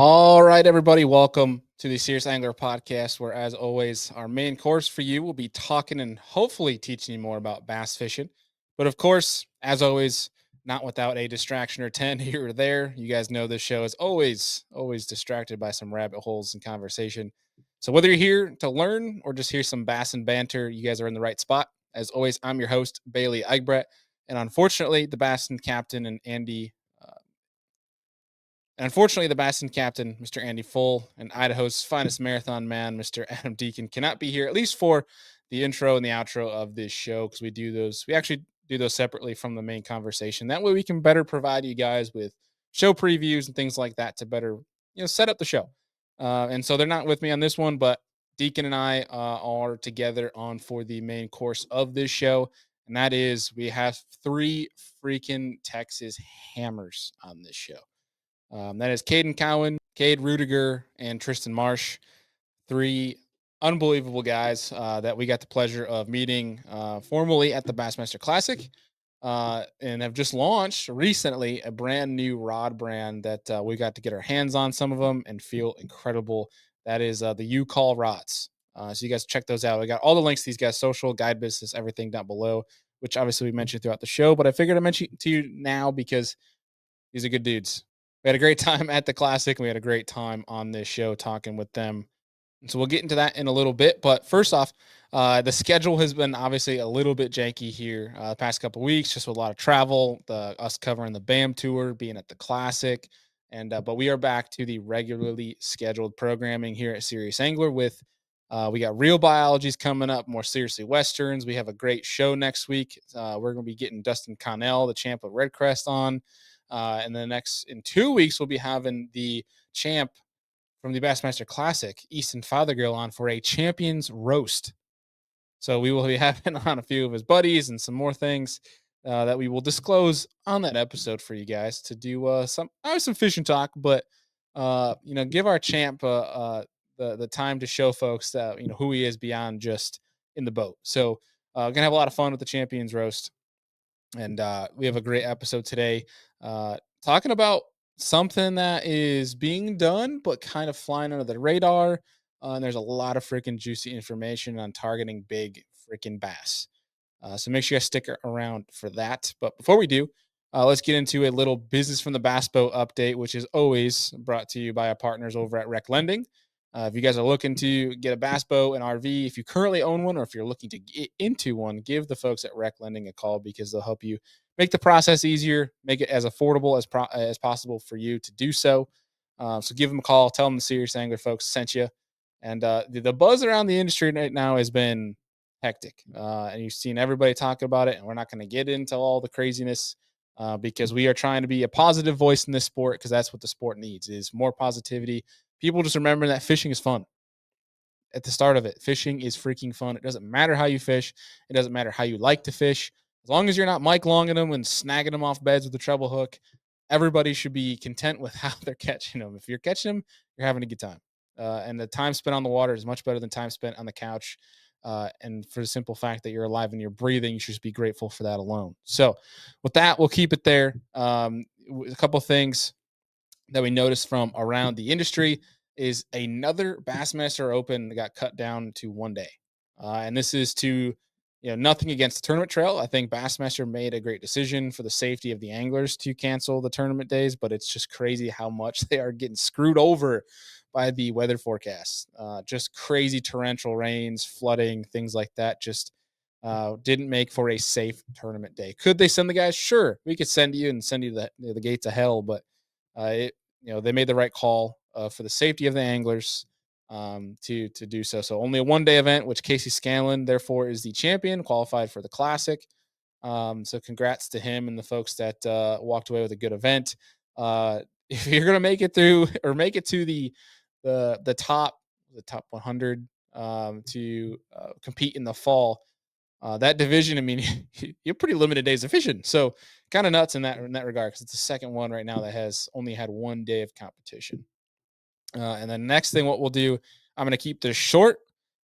All right, everybody, welcome to the Serious Angler podcast, where, as always, our main course for you will be talking and hopefully teaching you more about bass fishing. But of course, as always, not without a distraction or 10 here or there. You guys know this show is always distracted by some rabbit holes and conversation. So whether you're here to learn or just hear some bass and banter, you guys are in the right spot. As always, I'm your host, Bailey Eichbrett. And unfortunately, the Bassin captain and unfortunately, the Bassin captain, Mr. Andy Full, and Idaho's finest marathon man, Mr. Adam Deacon, cannot be here, at least for the intro and the outro of this show, because we actually do those separately from the main conversation. That way we can better provide you guys with show previews and things like that to better, set up the show. And so they're not with me on this one, but Deacon and I are together on for the main course of this show. And that is, we have three freaking Texas hammers on this show. That is Caden Cowan, Cade Rudiger, and Tristan Marsh. Three unbelievable guys that we got the pleasure of meeting formally at the Bassmaster Classic, and have just launched recently a brand new rod brand that we got to get our hands on some of them and feel incredible. That is the U Call rods. So you guys check those out. We got all the links to these guys, social, guide business, everything down below, which obviously we mentioned throughout the show. But I figured I mention to you now because these are good dudes. We had a great time at the Classic, and we had a great time on this show talking with them. And so we'll get into that in a little bit. But first off, the schedule has been obviously a little bit janky here the past couple of weeks, just with a lot of travel, us covering the BAM tour, being at the Classic, and but we are back to the regularly scheduled programming here at Serious Angler. With we got real biologies coming up, more seriously westerns. We have a great show next week. We're going to be getting Dustin Connell, the champ of Redcrest, on. And then in 2 weeks, we'll be having the champ from the Bassmaster Classic, Easton Fothergill, on for a champions roast. So we will be having on a few of his buddies and some more things that we will disclose on that episode for you guys to do some fishing talk, but give our champ the time to show folks that who he is beyond just in the boat. So gonna have a lot of fun with the champions roast. And we have a great episode today talking about something that is being done, but kind of flying under the radar. And there's a lot of freaking juicy information on targeting big freaking bass. So make sure you guys stick around for that. But before we do, let's get into a little business from the bass boat update, which is always brought to you by our partners over at Rec Lending. If you guys are looking to get a bass boat, an RV, if you currently own one, or if you're looking to get into one, give the folks at Rec Lending a call because they'll help you make the process easier, make it as affordable as possible for you to do so. So give them a call, tell them the Serious Angler folks sent you. And the buzz around the industry right now has been hectic, and you've seen everybody talk about it. And we're not going to get into all the craziness because we are trying to be a positive voice in this sport, because that's what the sport needs, is more positivity. People just remember that fishing is fun. At the start of it, fishing is freaking fun. It doesn't matter how you fish. It doesn't matter how you like to fish. As long as you're not Mike Longing them and snagging them off beds with a treble hook, everybody should be content with how they're catching them. If you're catching them, you're having a good time. And the time spent on the water is much better than time spent on the couch. And for the simple fact that you're alive and you're breathing, you should just be grateful for that alone. So with that, we'll keep it there. A couple things that we noticed from around the industry is another Bassmaster Open that got cut down to 1 day. And this is to, nothing against the tournament trail. I think Bassmaster made a great decision for the safety of the anglers to cancel the tournament days, but it's just crazy how much they are getting screwed over by the weather forecasts. Just crazy torrential rains, flooding, things like that. Just didn't make for a safe tournament day. Could they send the guys? Sure, we could send you to the gates of hell, but they made the right call for the safety of the anglers to do so. So only a 1 day event, which Casey Scanlon therefore is the champion, qualified for the Classic. So congrats to him and the folks that walked away with a good event. If you're gonna make it through or make it to the top 100 to compete in the fall. That division, I mean, you're pretty limited days of fishing. So kind of nuts in that regard, because it's the second one right now that has only had 1 day of competition. And then next thing, what we'll do, I'm going to keep this short,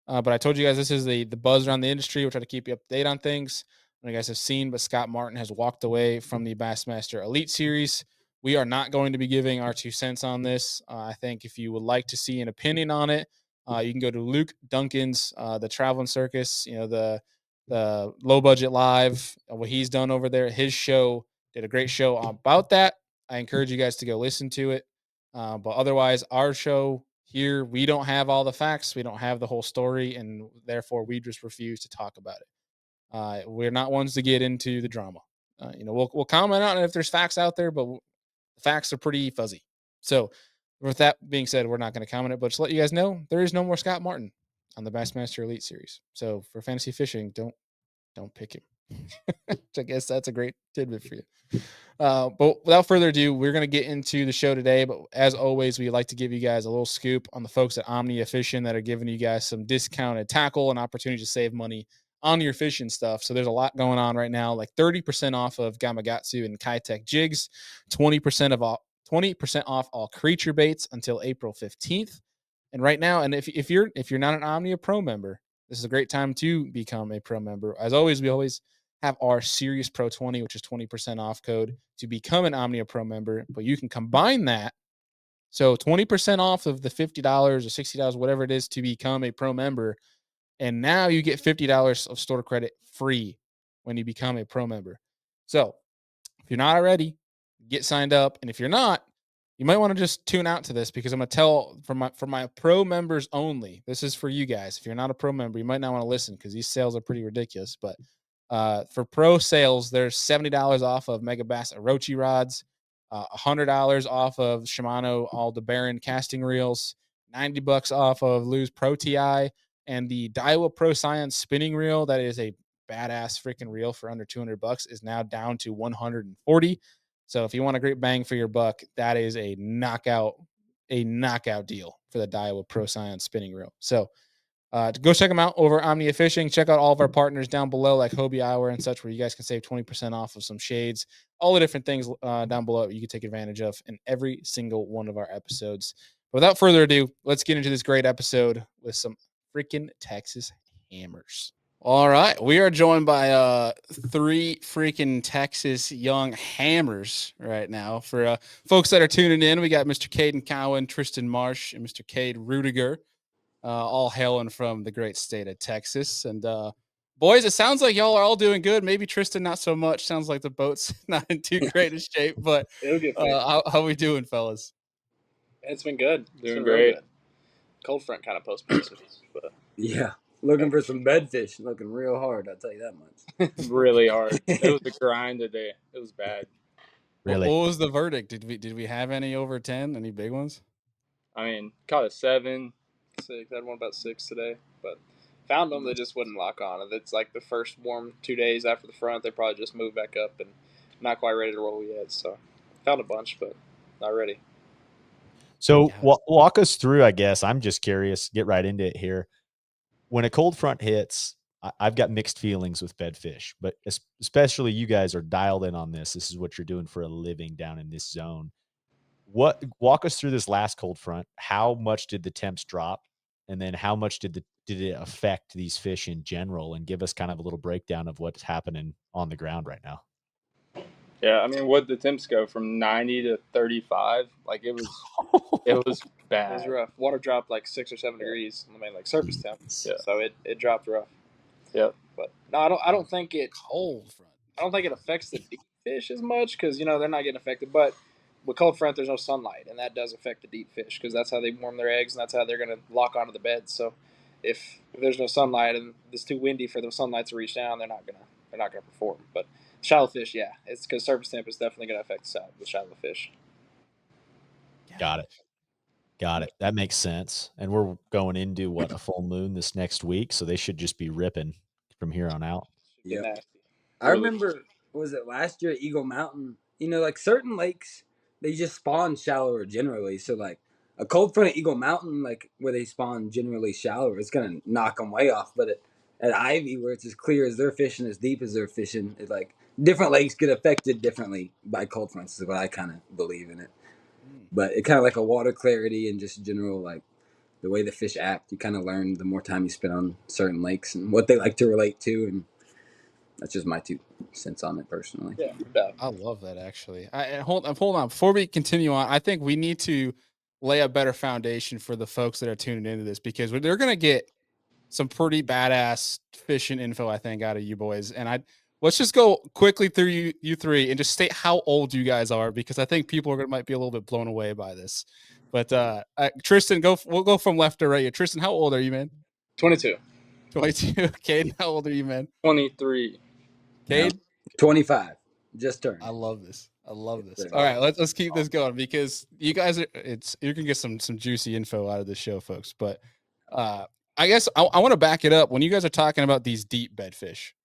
but I told you guys this is the buzz around the industry. We'll try to keep you up to date on things. You guys have seen, but Scott Martin has walked away from the Bassmaster Elite Series We are not going to be giving our 2 cents on this. I think if you would like to see an opinion on it, you can go to Luke Duncan's the Traveling Circus, the low budget live, what he's done over there. His show did a great show about that. I encourage you guys to go listen to it. But otherwise, our show here, we don't have all the facts, we don't have the whole story, and therefore we just refuse to talk about it. We're not ones to get into the drama. We'll comment on it if there's facts out there, but the facts are pretty fuzzy. So, with that being said, we're not going to comment it, but just let you guys know there is no more Scott Martin on the Bassmaster Elite Series. So, for fantasy fishing, don't pick him. I guess that's a great tidbit for you. But without further ado, we're going to get into the show today. But as always, we like to give you guys a little scoop on the folks at Omnia Fishing that are giving you guys some discounted tackle and opportunity to save money on your fishing stuff. So there's a lot going on right now, like 30% off of Gamakatsu and Kitech jigs, 20% off all creature baits until April 15th. And right now, and if you're not an Omnia Pro member, this is a great time to become a pro member. As always, we always have our Series Pro 20, which is 20% off code to become an Omnia Pro member. But you can combine that. So 20% off of the $50 or $60, whatever it is, to become a pro member. And now you get $50 of store credit free when you become a pro member. So if you're not already, get signed up. And if you're not, you might want to just tune out to this, because I'm going to tell for my pro members only. This is for you guys. If you're not a pro member, you might not want to listen because these sales are pretty ridiculous. But for pro sales, there's $70 off of Mega Bass Orochi rods, $100 off of Shimano Aldebaran casting reels, $90 off of Lew's Pro TI, and the Daiwa Pro Science spinning reel. That is a badass freaking reel for under $200 is now down to 140. So if you want a great bang for your buck, that is a knockout deal for the Daiwa Pro Science spinning reel. So go check them out over Omnia Fishing. Check out all of our partners down below, like Hobie Eyewear and such, where you guys can save 20% off of some shades, all the different things down below you can take advantage of in every single one of our episodes. But without further ado, let's get into this great episode with some freaking Texas hammers. All right, we are joined by 3 freaking Texas young hammers right now. For folks that are tuning in, we got Mr. Caden Cowan, Tristan Marsh, and Mr. Cade Rudiger, all hailing from the great state of Texas. And boys, it sounds like y'all are all doing good. Maybe Tristan not so much. Sounds like the boat's not in too great a shape. But it'll get how we doing, fellas? It's been good. Doing great. Good. Cold front kind of postponed us, but yeah, looking for some bedfish, looking real hard. I'll tell you that much. Really hard. It was a grind today. It was bad. Really? What was the verdict? Did we have any over 10? Any big ones? I mean, caught a 7. 6. I had one about 6 today, but found them. They just wouldn't lock on. It's like the first warm 2 days after the front. They probably just moved back up and not quite ready to roll yet. So found a bunch, but not ready. So walk us through, I guess. I'm just curious. Get right into it here. When a cold front hits, I've got mixed feelings with bedfish, but especially you guys are dialed in on this. This is what you're doing for a living down in this zone. Walk us through this last cold front. How much did the temps drop? And then how much did it affect these fish in general? And give us kind of a little breakdown of what's happening on the ground right now. Yeah, I mean, what the temps go from 90 to 35? Like it was bad. It was rough. Water dropped like 6 or 7 degrees. I mean, like surface temp. Yeah. So it dropped rough. Yeah. But no, I don't think it cold front. I don't think it affects the deep fish as much because they're not getting affected. But with cold front, there's no sunlight, and that does affect the deep fish because that's how they warm their eggs and that's how they're going to lock onto the bed. So if there's no sunlight and it's too windy for the sunlight to reach down, they're not gonna perform. But shallow fish, yeah, it's because surface temp is definitely going to affect the shallow fish. Got it. That makes sense. And we're going into a full moon this next week, so they should just be ripping from here on out. Yeah, I remember. Was it last year at Eagle Mountain? Like certain lakes, they just spawn shallower generally. So like a cold front at Eagle Mountain, like where they spawn generally shallower, it's gonna knock them way off. But at Ivy, where it's as clear as they're fishing, as deep as they're fishing, it like different lakes get affected differently by cold fronts. Is what I kind of believe in it. But it kind of like a water clarity and just general like the way the fish act. You kind of learn the more time you spend on certain lakes and what they like to relate to, and That's just my 2 cents on it personally. Yeah, no doubt. I love that actually. Hold on. Before we continue on, I think we need to lay a better foundation for the folks that are tuning into this because they're gonna get some pretty badass fishing info, I think, out of you boys. And let's just go quickly through you three and just state how old you guys are because I think people might be a little bit blown away by this. But Tristan, we'll go from left to right. Tristan, how old are you, man? 22. 22. Cade, how old are you, man? 23. Cade? 25. Just turned. I love this. All sir. right, let's keep this going because you guys you can get some juicy info out of the show, folks. But I guess I want to back it up. When you guys are talking about these deep bed fish,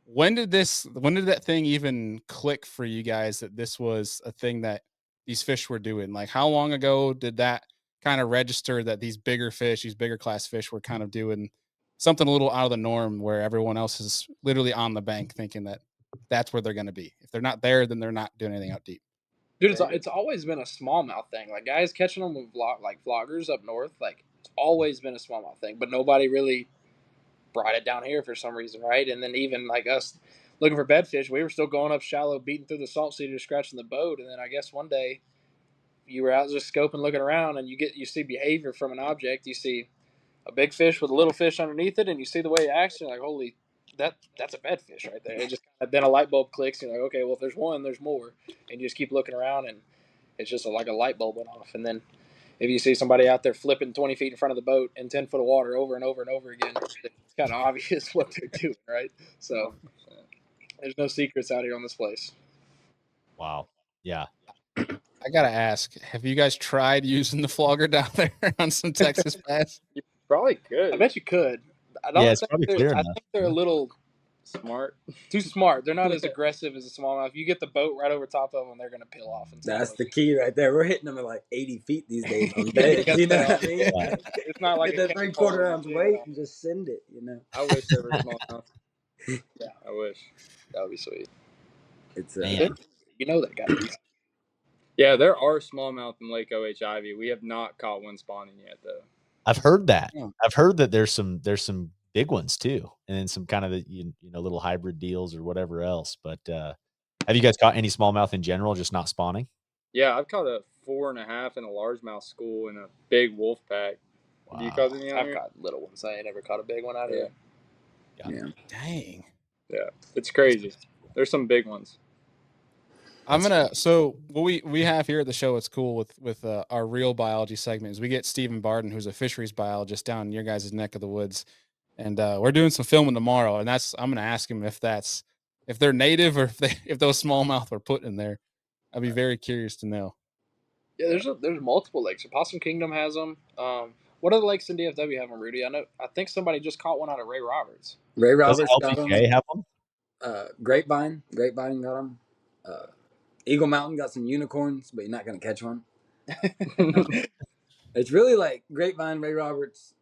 when did that thing even click for you guys that this was a thing that these fish were doing? Like how long ago did that kind of register that these bigger fish, these bigger class fish were kind of doing something a little out of the norm where everyone else is literally on the bank thinking that that's where they're going to be. If they're not there, then they're not doing anything out deep. Dude, it's always been a smallmouth thing. Like guys catching them with vloggers up north, like it's always been a smallmouth thing. But nobody really brought it down here for some reason, right? And then even like us looking for bedfish, we were still going up shallow, beating through the salt cedar, scratching the boat. And then I guess one day you were out just scoping, looking around, and you see behavior from an object. You see a big fish with a little fish underneath it, and you see the way it acts. You're like, holy, that's a bedfish right there. It just then a light bulb clicks. You're like, okay, well if there's one, there's more, and you just keep looking around, and it's just like a light bulb went off. And then if you see somebody out there flipping 20 feet in front of the boat in 10 foot of water over and over and over again, it's kind of obvious what they're doing, right? So there's no secrets out here on this place. Wow. Yeah. I gotta ask, have you guys tried using the flogger down there on some Texas bass? You probably could. I bet you could. I it's probably clear enough. think they're a little Smart. too smart. They're not as aggressive as a smallmouth. If you get the boat right over top of them, they're going to peel off. That's the key right there. We're hitting them at like 80 feet these days on beds. You know what I mean? Yeah. It's not like Get that 3/4 ounce weight and just send it. You know. I wish there were smallmouth. Yeah, I wish. that would be sweet. It's Man. You know that guy. Yeah, there are smallmouth in Lake OH-Ivy. We have not caught one spawning yet, though. I've heard that. Yeah. I've heard that there's some big ones too, and then some kind of little hybrid deals or whatever else. But have you guys caught any smallmouth in general, just not spawning? Yeah, I've caught a 4.5 in a largemouth school in a big wolf pack. Wow. Have you caught any out I've here? caught little ones. I ain't never caught a big one out here. yeah. Dang. Yeah, it's crazy. There's some big ones. So what we have here at the show, it's cool with our real biology segment is we get Stephen Barden, who's a fisheries biologist down in your guys' neck of the woods. And we're doing some filming tomorrow. And I'm going to ask him if they're native or if those smallmouth were put in there. I'd be very curious to know. Yeah, there's multiple lakes. Possum Kingdom has them. What other lakes in DFW have them, Rudy? I think somebody just caught one out of Ray Roberts. Ray Does Roberts got them. LBJ have them? Grapevine got them. Eagle Mountain got some unicorns, but you're not going to catch one. It's really like Grapevine, Ray Roberts,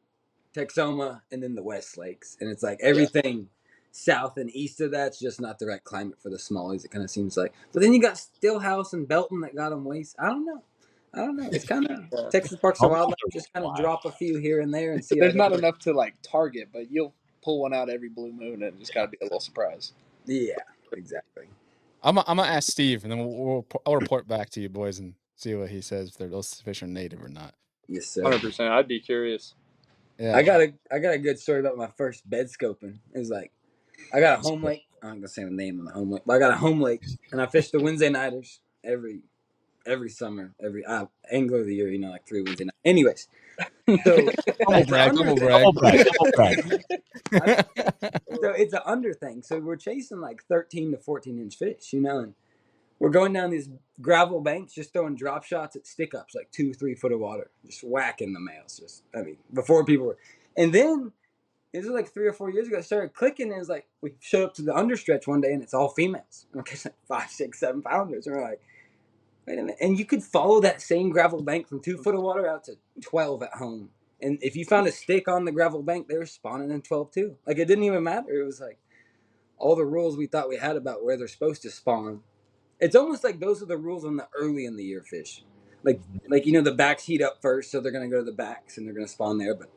Texoma, and then the West Lakes. And it's like everything south and east of that's just not the right climate for the smallies, it kind of seems like. But then you got Stillhouse and Belton that got them waist. I don't know. It's kind of Texas Parks and Wildlife just kind of drop a few here and there and see. There's not enough to like target, but you'll pull one out every blue moon, and it just got to be a little surprise. Yeah, exactly. I'm gonna ask Steve, and then I'll report back to you boys and see what he says if those fish are native or not. Yes, sir. 100%. I'd be curious. Yeah, I got a good story about my first bed scoping. It was like I got a home lake. I'm not gonna say the name of the home lake, but I got a home lake, and I fished the Wednesday nighters every summer, every angler of the year. Like 3 Wednesday nights. Anyways, so Humble brag. So it's an under thing. So we're chasing like 13 to 14 inch fish, and we're going down these gravel banks, just throwing drop shots at stick ups, like 2-3 foot of water, just whacking the males. Before people were, and then this was like 3 or 4 years ago. I started clicking, and it was like we showed up to the understretch one day, and it's all females. Okay, it's like 5, 6, 7 pounders, and we're like, wait a minute. And you could follow that same gravel bank from 2 foot of water out to 12 at home. And if you found a stick on the gravel bank, they were spawning in 12 too. Like it didn't even matter. It was like all the rules we thought we had about where they're supposed to spawn. It's almost like those are the rules on the early in the year fish. Like the backs heat up first, so they're gonna go to the backs and they're gonna spawn there. But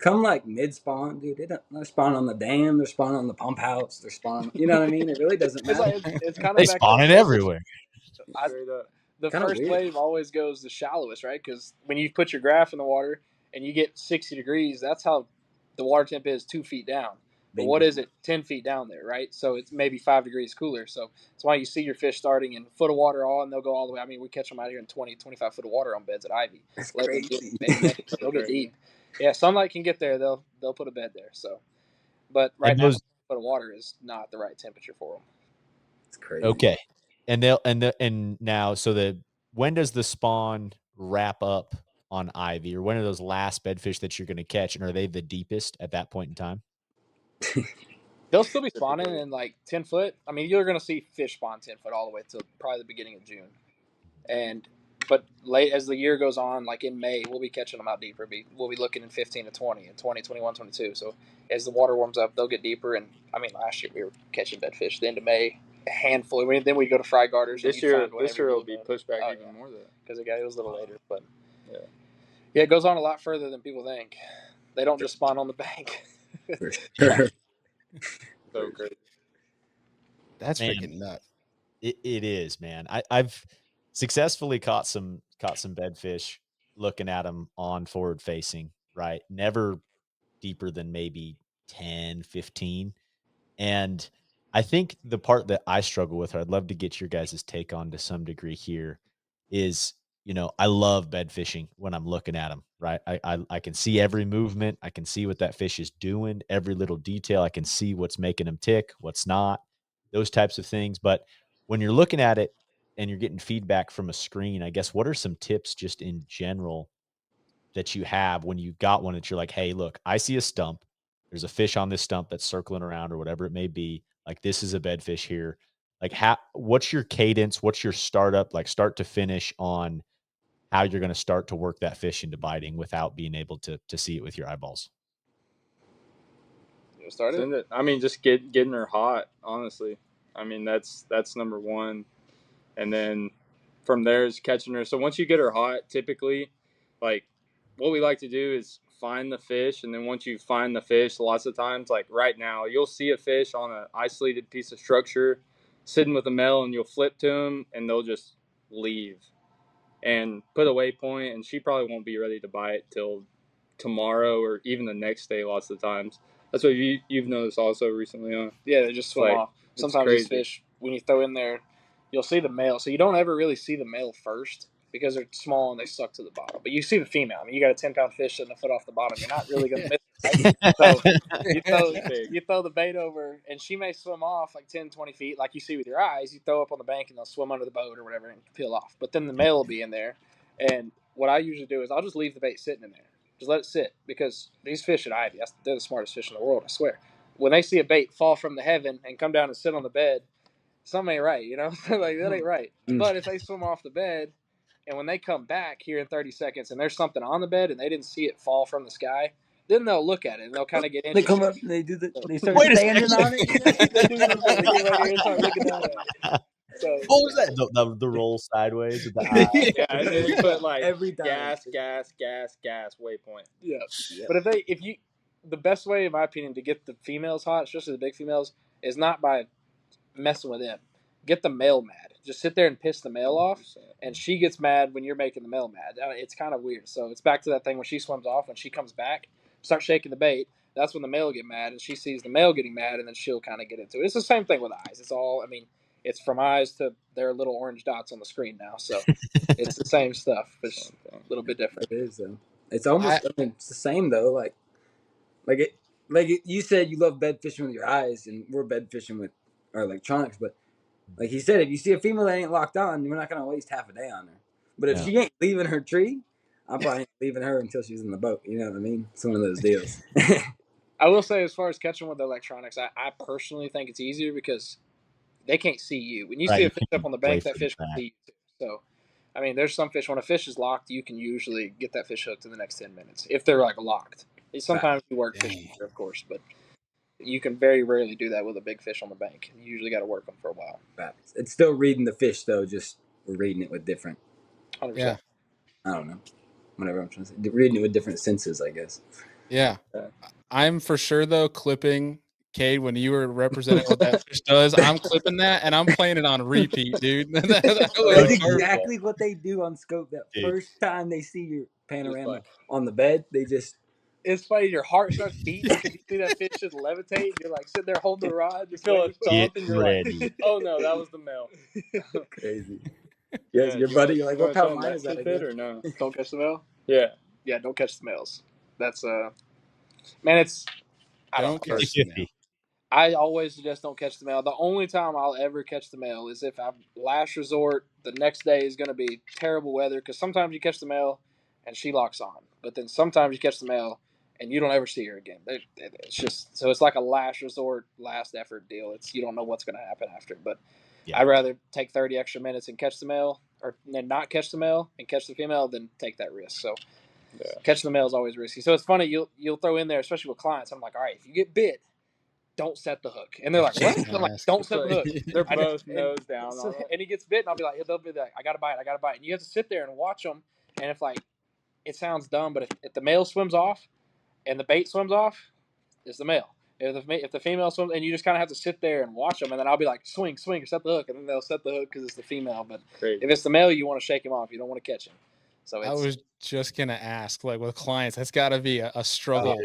come like mid spawn, dude, they're spawning on the dam, they're spawning on the pump house, they're spawning. You know what I mean? It really doesn't It's matter. like it's kind They of back to spawning the basics. everywhere. Straight up. The Kinda first weird. wave always goes the shallowest, right? Because when you put your graph in the water and you get 60 degrees, that's how the water temp is 2 feet down. But what is it 10 feet down there, right? So it's maybe 5 degrees cooler. So that's why you see your fish starting in foot of water all, and they'll go all the way. I mean, we catch them out here in 20, 25 foot of water on beds at Ivy. That's Late crazy. they'll get deep. Yeah, sunlight can get there. They'll put a bed there. So, but right And now, those foot of water is not the right temperature for them. It's crazy. okay, and now when does the spawn wrap up on Ivy, or when are those last bedfish that you're going to catch, and are they the deepest at that point in time? They'll still be spawning in like 10 foot. I mean, you're going to see fish spawn 10 foot all the way till probably the beginning of June. But late as the year goes on, like in May, we'll be catching them out deeper. We'll be looking in 15 to 20 and 20, 21, 22. So as the water warms up, they'll get deeper. And I mean, last year we were catching bedfish the end of May, a handful. I mean, then we go to fry garters. This year will be pushed back even more though, because it was a little later. But yeah, it goes on a lot further than people think. They don't just spawn on the bank. For sure. so crazy. That's Man. freaking nuts. It is, man. I've successfully caught some bedfish looking at them on forward facing, right? Never deeper than maybe 10, 15. And I think the part that I struggle with, or I'd love to get your guys' take on to some degree here, is, I love bed fishing when I'm looking at them, right? I can see every movement. I can see what that fish is doing, every little detail. I can see what's making them tick, what's not, those types of things. But when you're looking at it and you're getting feedback from a screen, I guess, what are some tips just in general that you have when you got one that you're like, hey, look, I see a stump. There's a fish on this stump that's circling around or whatever it may be. Like, this is a bedfish here. Like, what's your cadence? What's your startup, like start to finish, on how you're going to start to work that fish into biting without being able to see it with your eyeballs? You started? I mean, just getting her hot, honestly. I mean, that's number one. And then from there is catching her. So once you get her hot, typically, like, what we like to do is find the fish. And then once you find the fish, lots of times, like right now, you'll see a fish on an isolated piece of structure sitting with a male, and you'll flip to them and they'll just leave and put a waypoint, and she probably won't be ready to bite till tomorrow or even the next day lots of times. That's what you've noticed also recently, huh? Yeah, they just swim off. Sometimes these fish, when you throw in there, you'll see the male. So you don't ever really see the male first because they're small and they suck to the bottom. But you see the female. I mean, you got a 10-pound fish sitting a foot off the bottom. You're not really going to miss it, right? So you throw the bait over, and she may swim off like 10, 20 feet like you see with your eyes. You throw up on the bank, and they'll swim under the boat or whatever and peel off. But then the male will be in there. And what I usually do is I'll just leave the bait sitting in there. Just let it sit, because these fish at Ivy, they're the smartest fish in the world, I swear. When they see a bait fall from the heaven and come down and sit on the bed, something ain't right, like, that ain't right. But if they swim off the bed, and when they come back here in 30 seconds and there's something on the bed and they didn't see it fall from the sky, then they'll look at it and they'll kind of get interested. They come up and they start standing on it. They do they get right here and start looking down at it. So, what was that? The roll sideways with the eye. Yeah, and then you put like every time. gas, waypoint. Yeah. But the best way, in my opinion, to get the females hot, especially the big females, is not by messing with them. Get the male mad. Just sit there and piss the male off, and she gets mad when you're making the male mad. It's kind of weird. So it's back to that thing when she swims off, when she comes back, start shaking the bait. That's when the male will get mad, and she sees the male getting mad, and then she'll kind of get into it. It's the same thing with eyes. It's from eyes to their little orange dots on the screen now. So it's the same stuff, but it's a little bit different. It is, though. It's almost it's the same, though. Like you said, you love bed fishing with your eyes, and we're bed fishing with our electronics. But like he said, if you see a female that ain't locked on, we're not going to waste half a day on her. But if she ain't leaving her tree, I'm probably ain't leaving her until she's in the boat. You know what I mean? It's one of those deals. I will say, as far as catching with the electronics, I personally think it's easier because they can't see you. When you see a fish up on the bank, that fish can see you too. So, I mean, there's some fish, when a fish is locked, you can usually get that fish hooked in the next 10 minutes if they're like locked. Sometimes you work fish, of course, but you can very rarely do that with a big fish on the bank. You usually got to work them for a while. It's still reading the fish, though, just we're reading it with different. 100%. I don't know. Whatever I'm trying to say. Reading it with different senses, I guess. Yeah. Yeah. I'm for sure though clipping Cade when you were representing what that fish does. I'm clipping that and I'm playing it on repeat, dude. That was That's perfect. exactly what they do on scope. That Dude. first time they see your panorama like- on the bed, they just It's funny. Your heart starts beating because you see that fish just levitate. You're like sitting there holding the rod, You just feel a waiting for Get thump, and you're like, ready. "Oh no, that was the male." crazy. Yeah, Yes, your you buddy. wanna- You're like, you what wanna tell power him line that is that tidbit again? or no? Don't catch the male. Yeah, Yeah, don't catch the males. That's man. It's I don't know. Don't catch 50-50. I always suggest don't catch the male. The only time I'll ever catch the male is if I'm last resort. The next day is going to be terrible weather because sometimes you catch the male and she locks on, but then sometimes you catch the male and you don't ever see her again. It's just so it's like a last resort, last effort deal. It's you don't know what's going to happen after. But Yeah. I'd rather take 30 extra minutes and catch the male, or then not catch the male and catch the female than take that risk. So yeah. catching the male is always risky. So it's funny you'll throw in there, especially with clients. I'm like, all right, if you get bit, don't set the hook. And they're like, what? And I'm like, don't set the hook. They're I know. both nose down So, on it. and he gets bit, and I'll be like, they'll be like, I got to bite. And you have to sit there and watch them. And if, like, it sounds dumb, but if the male swims off and the bait swims off, it's the male. If the female swims, and you just kind of have to sit there and watch them, and then I'll be like, swing, or set the hook. And then they'll set the hook because it's the female. But Crazy. if it's the male, you want to shake him off. You don't want to catch him. So I it's was just gonna ask, like with clients, that's got to be a struggle.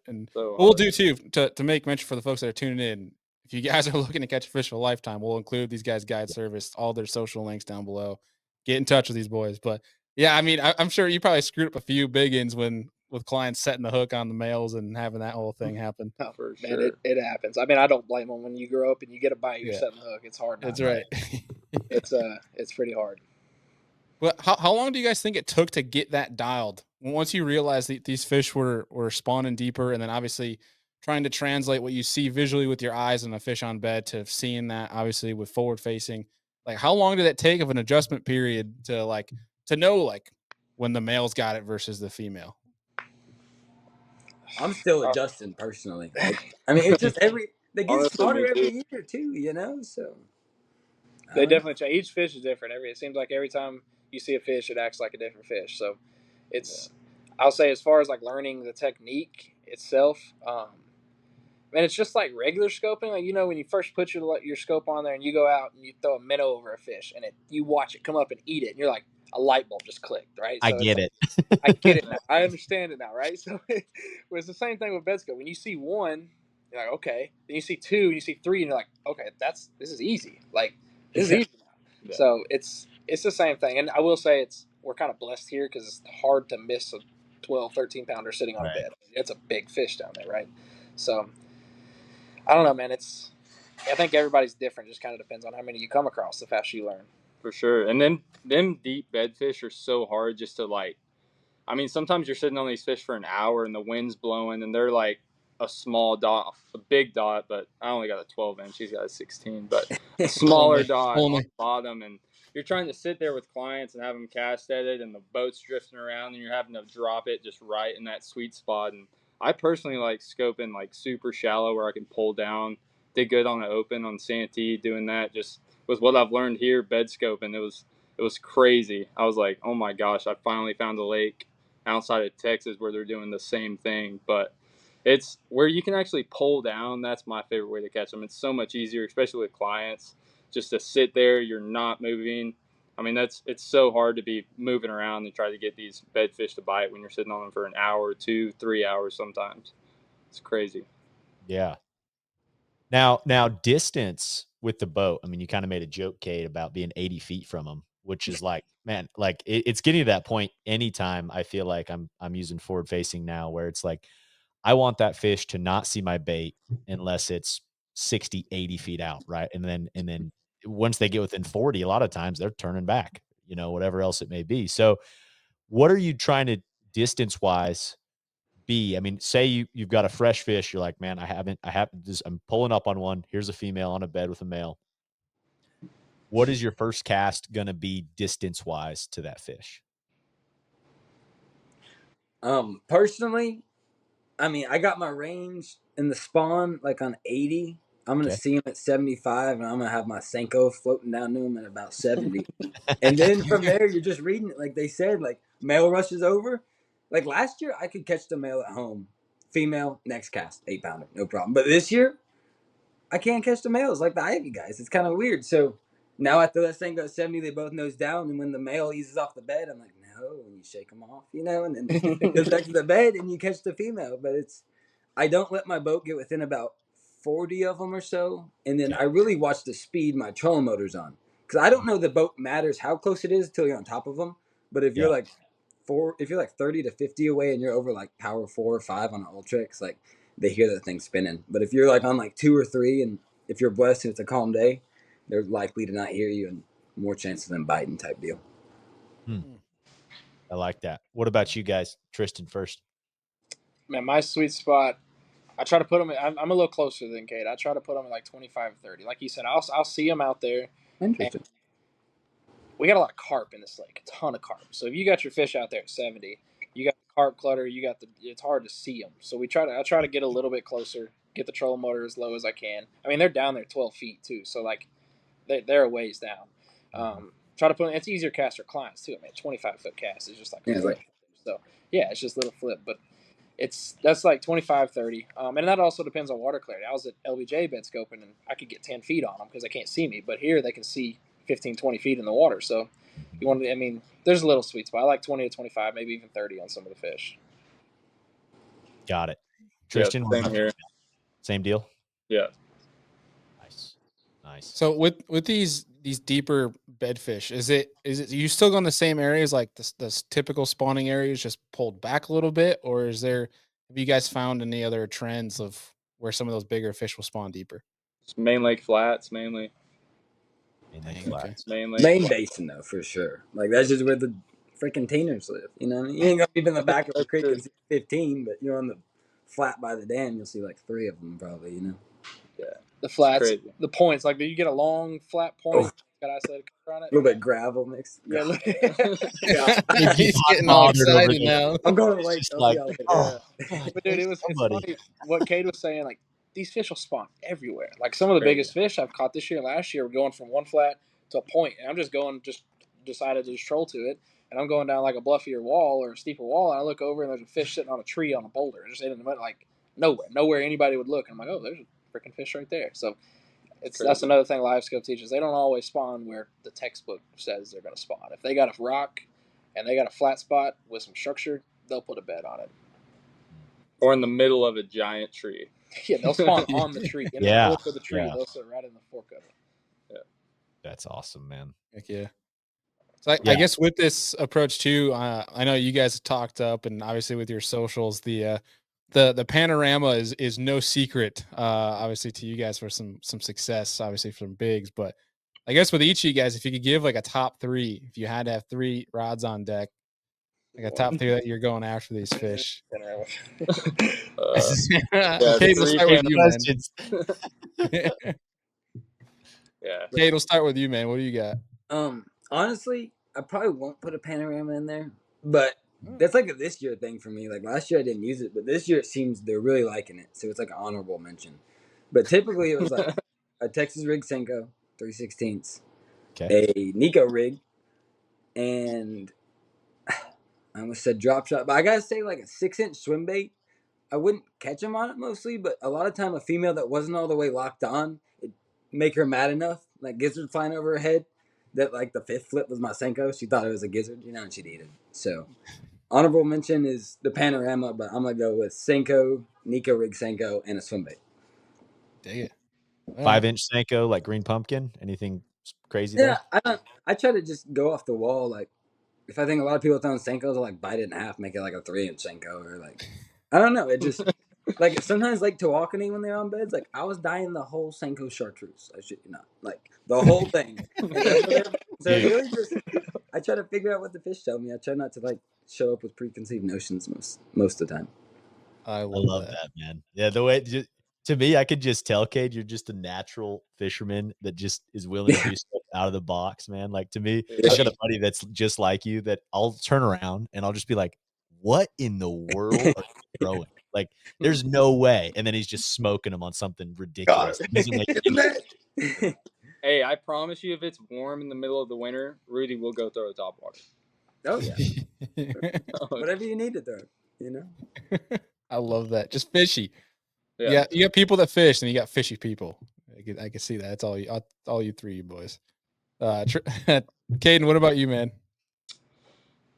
And So what we'll do too to make mention for the folks that are tuning in. If you guys are looking to catch a fish for a lifetime, we'll include these guys' guide service, all their social links down below. Get in touch with these boys. But yeah, I mean, I'm sure you probably screwed up a few big ins when with clients setting the hook on the males and having that whole thing happen. oh, For man, sure. it happens. I mean, I don't blame them. When you grow up and you get a bite, you're Yeah. setting the hook. It's hard. That's not to. right. It's pretty hard. But how long do you guys think it took to get that dialed? Once you realized that these fish were spawning deeper, and then obviously trying to translate what you see visually with your eyes and a fish on bed to seeing that obviously with forward facing, like how long did that take of an adjustment period to know like when the male's got it versus the female? I'm still adjusting personally. Like, I mean, it's just they get Honestly, smarter me every too. year too. You know, so They I don't know. definitely change. Each fish is different. It seems like every time you see a fish, it acts like a different fish. So it's I'll say as far as like learning the technique itself, man, it's just like regular scoping. Like when you first put your scope on there and you go out and you throw a minnow over a fish and you watch it come up and eat it, and you're like a light bulb just clicked, right? I So get it. I get it now. I understand it now, right? So it's the same thing with bed scope. When you see one, you're like, okay. Then you see two, and you see three, and you're like, okay, this is easy. Like this is easy now. Yeah. So it's the same thing. And I will say we're kind of blessed here because it's hard to miss a 12, 13 pounder sitting on a Right. bed. It's a big fish down there, right? So I don't know, man. I think everybody's different. Just kind of depends on how many you come across. The faster you learn. For sure. And then them deep bed fish are so hard just to like. I mean, sometimes you're sitting on these fish for an hour and the wind's blowing and they're like a small dot, a big dot, but I only got a 12-inch. He's got a 16, but a smaller dot on the bottom. And you're trying to sit there with clients and have them cast at it, and the boat's drifting around and you're having to drop it just right in that sweet spot. And I personally like scoping like super shallow where I can pull down, did good on the open on Santee, doing that just with what I've learned here, bed scoping. It was crazy. I was like, oh my gosh, I finally found a lake outside of Texas where they're doing the same thing. But it's where you can actually pull down. That's my favorite way to catch them. It's so much easier, especially with clients, just to sit there. You're not moving. I mean, it's so hard to be moving around and try to get these bedfish to bite when you're sitting on them for an hour, 2, 3 hours sometimes. It's crazy. Yeah. Now distance with the boat. I mean, you kind of made a joke, Cade, about being 80 feet from them, which is like, man, like it's getting to that point anytime I feel like I'm using forward facing now where it's like, I want that fish to not see my bait unless it's 60, 80 feet out. Right. And then once they get within 40, a lot of times they're turning back, whatever else it may be. So what are you trying to distance wise be? I mean, say you've got a fresh fish. You're like, man, I'm pulling up on one. Here's a female on a bed with a male. What is your first cast going to be distance wise to that fish? Personally, I mean, I got my range in the spawn like on 80. I'm gonna see him at 75, and I'm gonna have my Senko floating down to him at about 70. And then from there, you're just reading it. Like they said, like male rushes over. Like last year, I could catch the male at home female, next cast, 8-pounder, no problem. But this year, I can't catch the males like the Ivy guys. It's kind of weird. So now after that thing goes 70, they both nose down, and when the male eases off the bed, I'm like, no, and you shake them off, and then it goes back to the bed, and you catch the female. But I don't let my boat get within about 40 of them or so, and then I really watch the speed my trolling motor's on, because I don't know the boat matters how close it is until you're on top of them. But if you're like 30 to 50 away and you're over like power 4 or 5 on an Ultrix, like they hear that thing spinning. But if you're like on like 2 or 3, and if you're blessed and it's a calm day, they're likely to not hear you and more chance of them biting type deal. I like that. What about you guys? Tristan first. Man, my sweet spot, I try to put them. I'm a little closer than Cade. I try to put them at like 25, 30. Like you said, I'll see them out there. Interesting. We got a lot of carp in this lake, a ton of carp. So if you got your fish out there at 70, you got the carp clutter, it's hard to see them. So I try to get a little bit closer, get the trolling motor as low as I can. I mean, they're down there 12 feet too, so like they're a ways down. Try to put it's easier cast for clients too. I mean, 25-foot cast is just like a flip. So yeah, it's just a little flip, but that's like 25, 30. And that also depends on water clarity. I was at LBJ bed scoping and I could get 10 feet on them because they can't see me, but here they can see 15, 20 feet in the water. So there's a little sweet spot. I like 20 to 25, maybe even 30 on some of the fish. Got it. Tristan, yeah, same here. Same deal. Yeah. Nice. So with these deeper bedfish, is it you still go in the same areas like the typical spawning areas, just pulled back a little bit, or have you guys found any other trends of where some of those bigger fish will spawn deeper? It's main lake flats mainly. Main basin though, for sure. Like that's just where the freaking tainers live. You know, you ain't gonna be in the back of a creek and see 15, but you're on the flat by the dam, you'll see like 3 of them probably. You know. Yeah, the flats, the points. Like, do you get a long flat point? Got I said on it. A little bit gravel mixed. Yeah, he's getting all excited now. I'm going to wait. Like, but dude, it's funny what Cade was saying. Like, these fish will spawn everywhere. Like some of the biggest fish I've caught this year and last year were going from one flat to a point, and I'm just decided to just troll to it, and I'm going down like a bluffier wall or a steeper wall, and I look over and there's a fish sitting on a tree on a boulder, just in the mud, like nowhere anybody would look. And I'm like, oh, there's a freaking fish right there. So that's another thing live scope teaches. They don't always spawn where the textbook says they're going to spawn. If they got a rock and they got a flat spot with some structure, they'll put a bed on it. Or in the middle of a giant tree. Yeah, they'll spawn on the tree. In the fork of the tree, they'll sit right in the fork of it. Yeah. That's awesome, man. Heck yeah. So I guess with this approach too, I know you guys have talked up, and obviously with your socials, the panorama is no secret, obviously to you guys for some success, obviously from bigs. But I guess with each of you guys, if you could give like a top 3, if you had to have 3 rods on deck, like a top 3 that you're going after these fish. Cade, we'll start with you, man. Cade, we'll start with you, man. What do you got? Honestly, I probably won't put a panorama in there, but that's like a this year thing for me. Like last year I didn't use it, but this year it seems they're really liking it, so it's like an honorable mention. But typically it was like a Texas rig Senko 3/16, a Nico rig, and I almost said drop shot, but I gotta say like a 6-inch swim bait. I wouldn't catch them on it mostly, but a lot of time a female that wasn't all the way locked on, it'd make her mad enough, like gizzard flying over her head, that like the 5th flip was my Senko. She thought it was a gizzard, and she'd eat it. So honorable mention is the panorama, but I'm gonna go with Senko, Nico rig Senko, and a swim bait. Dang it. 5-inch Senko, like green pumpkin. Anything crazy there? I try to just go off the wall. Like if I think a lot of people throwing Senkos, I'll like bite it in half, make it like a 3-inch Senko, or like I don't know. It just like sometimes like Tawakoni when they're on beds, like I was dying the whole Senko chartreuse. I shit you not, like the whole thing. So really, just I try to figure out what the fish tell me. I try not to like show up with preconceived notions most of the time. I love that, man. Yeah, the way to me, I could just tell, Cade, you're just a natural fisherman that just is willing to do stuff out of the box, man. Like to me, I got a buddy that's just like you that I'll turn around and I'll just be like, what in the world are you throwing? Like, there's no way. And then he's just smoking them on something ridiculous. Hey, I promise you, if it's warm in the middle of the winter, Rudy will go throw a top water. Oh yeah. Whatever you need to throw, I love that. Just fishy. Yeah. You got people that fish, and you got fishy people. I can see that. It's all you three boys. Caden, what about you, man?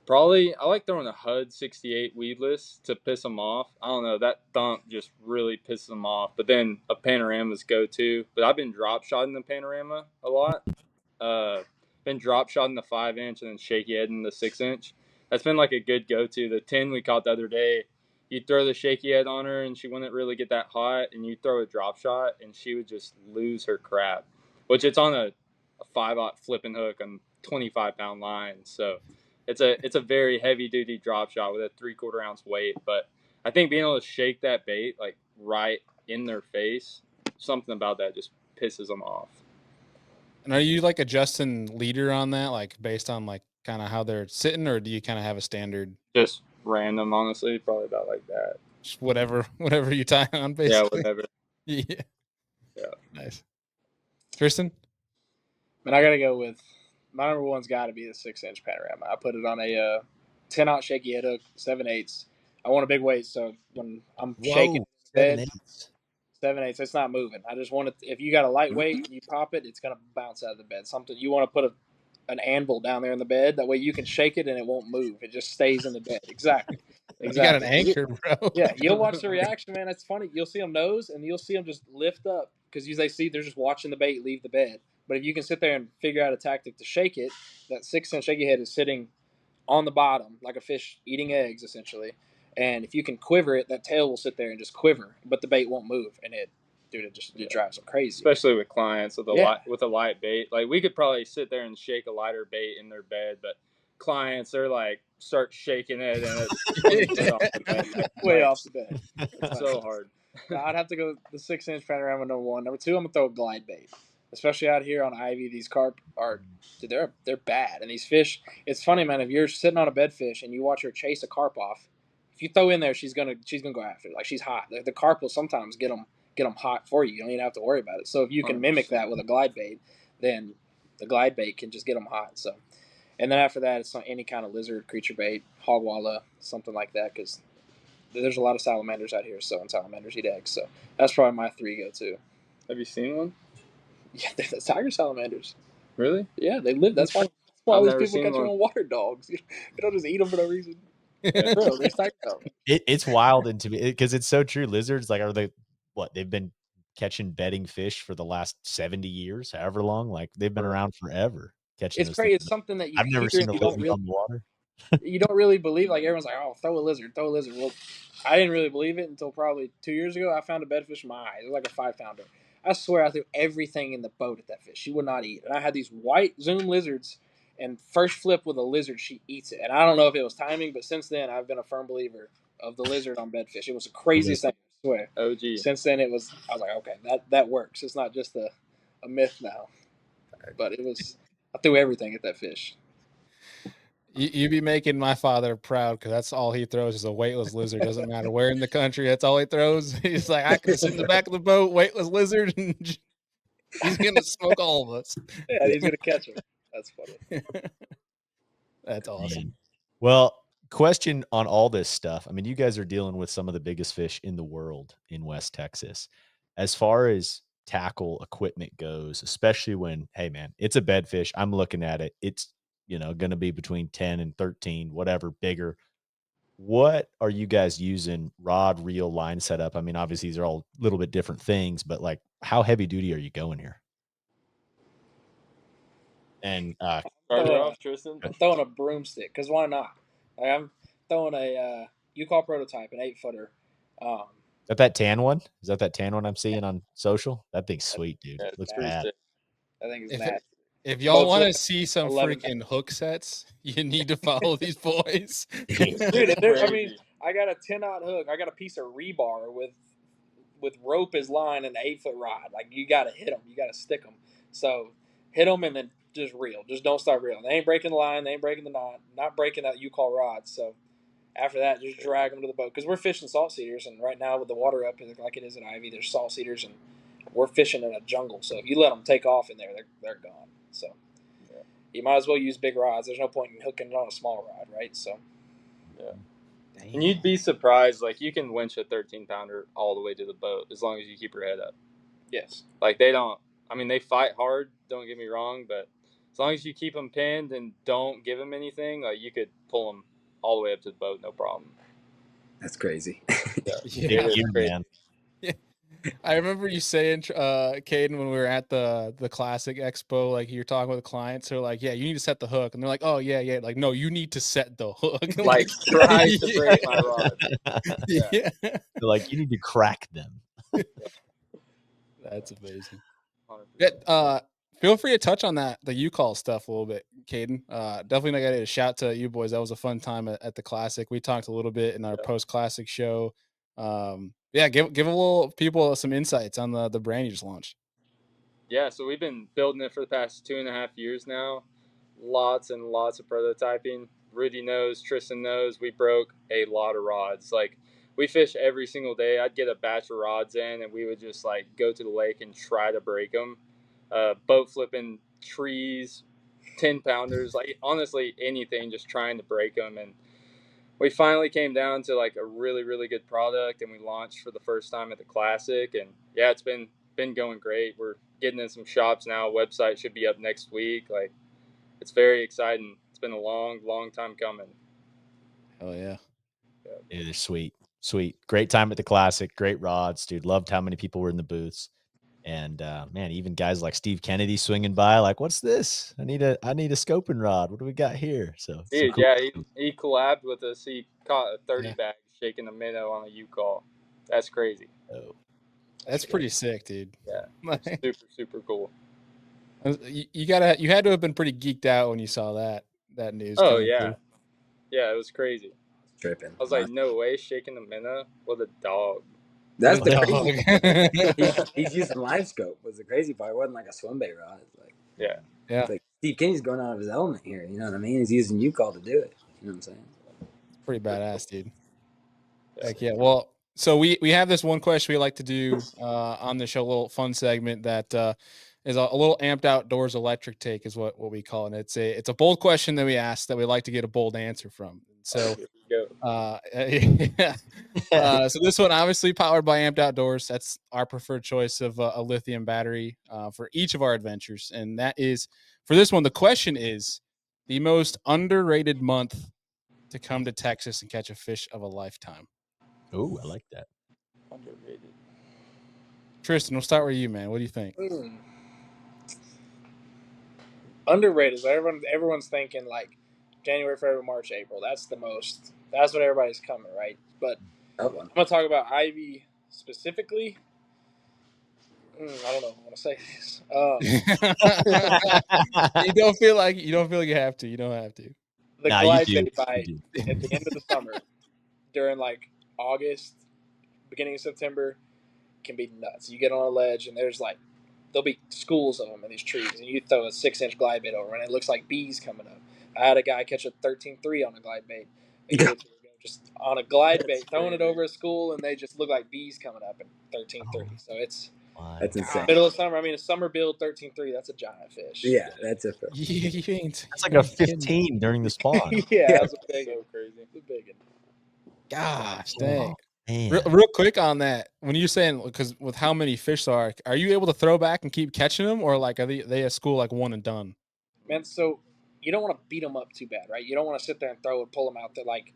Probably, I like throwing a HUD 68 weedless to piss them off. I don't know, that thump just really pisses them off. But then a panorama's go to. But I've been drop shotting the panorama a lot. Been drop shotting the 5-inch and then shaky heading the 6-inch. That's been like a good go to. The 10 we caught the other day, you'd throw the shaky head on her and she wouldn't really get that hot, and you'd throw a drop shot and she would just lose her crap. Which it's on a 5/0 flipping hook on 25-pound line, so it's a very heavy duty drop shot with a 3/4 ounce weight. But I think being able to shake that bait like right in their face, something about that just pisses them off. And are you like adjusting leader on that, like based on like kind of how they're sitting, or do you kind of have a standard, Just random, honestly, probably about like that. just whatever you tie on, Yeah, basically? whatever. Yeah, Yeah. nice. Tristan, Man, I gotta go with my number one's got to be the 6-inch panorama. I put it on a 10-aught shaky head hook, 7/8. I want a big weight, so when I'm shaking Whoa, in bed, 7/8. 7/8, it's not moving. I just want it. If you got a lightweight, you pop it, it's gonna bounce out of the bed. Something you want to put an anvil down there in the bed. That way you can shake it and it won't move. It just stays in the bed. Exactly. you got an Exactly. anchor, bro. Yeah, you'll watch the reaction, man. It's funny. You'll see them nose, and you'll see them just lift up because they see they're just watching the bait leave the bed. But if you can sit there and figure out a tactic to shake it, that 6-inch shaky head is sitting on the bottom like a fish eating eggs, essentially. And if you can quiver it, that tail will sit there and just quiver, but the bait won't move. And it drives them crazy. Especially with clients with Yeah. a light bait. Like we could probably sit there and shake a lighter bait in their bed, but clients are like start shaking it and it's 20 foot off the bed. Way off the bed. It's so hard. No, I'd have to go the 6-inch panorama number one. Number two, I'm gonna throw a glide bait. Especially out here on Ivy, these carp are dude, they're bad. And these fish, it's funny, man. If you're sitting on a bedfish and you watch her chase a carp off, if you throw in there, she's gonna go after it. Like she's hot. The carp will sometimes get them hot for you. You don't even have to worry about it. So if you can mimic that with a glide bait, then the glide bait can just get them hot. So, and then after that, it's not any kind of lizard creature bait, hog walla, something like that, because there's a lot of salamanders out here, so and salamanders eat eggs. So that's probably my three go to. Have you seen one? Yeah, they're tiger salamanders. Really? Yeah, they live. That's why all these people catch their own water dogs. You don't just eat them for no reason. Yeah. Bro, there's tiger salamanders. It's wild and to me because it's so true. Lizards, like, are they what? They've been catching bedding fish for the last 70 years, however long. Like they've been around forever catching It's those crazy. things. It's something that you I've never hear seen and a lizard on the water. you don't really believe. Like everyone's like, oh, throw a lizard, throw a lizard. Well, I didn't really believe it until probably 2 years ago. I found a bedfish in my eye. It was like a 5-pounder. I swear I threw everything in the boat at that fish. She would not eat. And I had these white Zoom lizards, and first flip with a lizard, she eats it. And I don't know if it was timing, but since then I've been a firm believer of the lizard on bedfish. It was the craziest thing, I swear. OG. Since then I was like, okay, that works. It's not just a myth now. But I threw everything at that fish. You be making my father proud because that's all he throws is a weightless lizard. Doesn't matter where in the country, that's all he throws. He's like, I could sit in the back of the boat, weightless lizard, and he's gonna smoke all of us. Yeah, he's gonna catch him. That's funny. That's awesome. Man. Well, question on all this stuff. I mean, you guys are dealing with some of the biggest fish in the world in West Texas. As far as tackle equipment goes, especially when, hey man, it's a bedfish. I'm looking at it. It's, going to be between 10 and 13, whatever, bigger. What are you guys using? Rod, reel, line setup? I mean, obviously these are all a little bit different things, but like how heavy duty are you going here? And Tristan. I'm throwing a broomstick because why not? Like, I'm throwing a U-Call prototype, an 8-footer. Is that tan one? Is that tan one I'm seeing on social? That thing's sweet, dude. Yeah, Looks pretty bad. sick. I think it's nasty. If y'all Both want to with see some 11 freaking hook sets, you need to follow these boys. Dude, I mean, I got a 10-aught hook. I got a piece of rebar with rope as line and an 8-foot rod. Like you got to hit them, you got to stick them. So hit them and then just reel. Just don't stop reeling. They ain't breaking the line. They ain't breaking the knot. Not breaking that U-Call rod. So after that, just drag them to the boat because we're fishing salt cedars, and right now with the water up like it is at Ivy, there's salt cedars, and we're fishing in a jungle. So if you let them take off in there, they're gone. So you might as well use big rods. There's no point in hooking it on a small rod, right? So And you'd be surprised, like, you can winch a 13-pounder all the way to the boat as long as you keep your head up. Yes. Like, they don't, I mean, they fight hard, don't get me wrong, but as long as you keep them pinned and don't give them anything, like, you could pull them all the way up to the boat, no problem. That's crazy. Yeah. It is crazy. Man. I remember you saying, Caden, when we were at the Classic Expo, like you're talking with the clients, they're like, "Yeah, you need to set the hook," and they're like, "Oh yeah, yeah." Like, no, you need to set the hook. Like, try to break my rod. Yeah. They're like, you need to crack them. That's amazing. 100%. Yeah, feel free to touch on the U-Call stuff a little bit, Caden. Definitely got a shout to you boys. That was a fun time at the Classic. We talked a little bit in our post-Classic show. Yeah, give a little people some insights on the brand you just launched. Yeah, so we've been building it for the past 2.5 years now. Lots and lots of prototyping. Rudy knows, Tristan knows, we broke a lot of rods. Like, we fish every single day. I'd get a batch of rods in, and we would just, like, go to the lake and try to break them. Boat flipping trees, 10-pounders, like, honestly, anything, just trying to break them. And we finally came down to, like, a really, really good product, and we launched for the first time at the Classic. And, yeah, it's been going great. We're getting in some shops now. Website should be up next week. Like, it's very exciting. It's been a long, long time coming. Oh yeah. It is sweet. Great time at the Classic. Great rods, dude. Loved how many people were in the booths. And man, even guys like Steve Kennedy swinging by, like, "What's this? I need a scoping rod. What do we got here?" So, Dude, cool. yeah, he collabed with us. He caught a 30 Yeah. bag shaking a minnow on a U-Call. That's crazy. Oh, That's pretty sick, dude. Yeah, super, super cool. You had to have been pretty geeked out when you saw that news. Oh, coming yeah. through. Yeah, it was crazy. Tripping. I was like, no way, shaking a minnow? What a dog. That's What the a crazy. dog. He's using live scope. Was the crazy part. It wasn't like a swim bait rod. It's like, Yeah. Yeah, it's like Steve Kenny's going out of his element here. You know what I mean? He's using U-Call to do it. You know what I'm saying? pretty badass, dude. Yeah. Heck yeah. Well, so we have this one question we like to do on the show, a little fun segment that is a little amped outdoors electric take is what we call it. It's a bold question that we ask that we like to get a bold answer from. So Here we go. yeah. So this one obviously powered by Amped Outdoors. That's our preferred choice of a lithium battery for each of our adventures. And that is for this one. The question is the most underrated month to come to Texas and catch a fish of a lifetime. Oh, I like that. Underrated. Tristan, we'll start with you, man. What do you think? Underrated. So everyone's thinking like January, February, March, April. That's what everybody's coming, right? But I'm gonna talk about Ivy specifically. I don't know. I want to say this. You don't feel like you have to. You don't have to. The Nah, glide you bait bite do. at the end of the summer, during like August, beginning of September, can be nuts. You get on a ledge and there'll be schools of them in these trees, and you throw a 6-inch glide bait over, and it looks like bees coming up. I had a guy catch a 13.3 on a glide bait a year or two ago, just on a glide bait, throwing it over a school, and they just look like bees coming up in 13.3. So it's That's insane. middle of summer. I mean, a summer build 13.3. That's a giant fish. Yeah, that's a fish. You ain't. That's like a 15 during the spawn. Yeah, that's a big So one. crazy. It's a big one. Gosh, dang. Man. Real quick on that, when you're saying, because with how many fish there are you able to throw back and keep catching them, or like are they at school like one and done? Man, so you don't want to beat them up too bad, right? You don't want to sit there and throw and pull them out there. Like,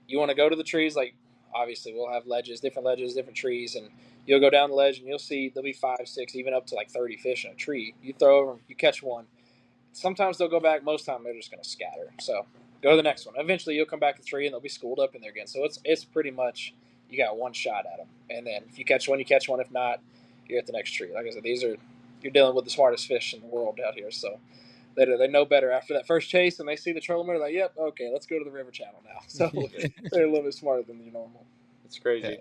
you want to go to the trees. Like, obviously, we'll have ledges, different trees, and you'll go down the ledge and you'll see there'll be 5, 6, even up to like 30 fish in a tree. You throw over them, you catch one. Sometimes they'll go back. Most time they're just going to scatter. So go to the next one. Eventually, you'll come back to the tree and they'll be schooled up in there again. So it's pretty much you got one shot at them, and then if you catch one, you catch one. If not, you're at the next tree. Like I said, you're dealing with the smartest fish in the world out here. So they know better after that first chase, and they see the trolling. They're like, "Yep, okay, let's go to the river channel now." So they're a little bit smarter than the normal. It's crazy. Yeah.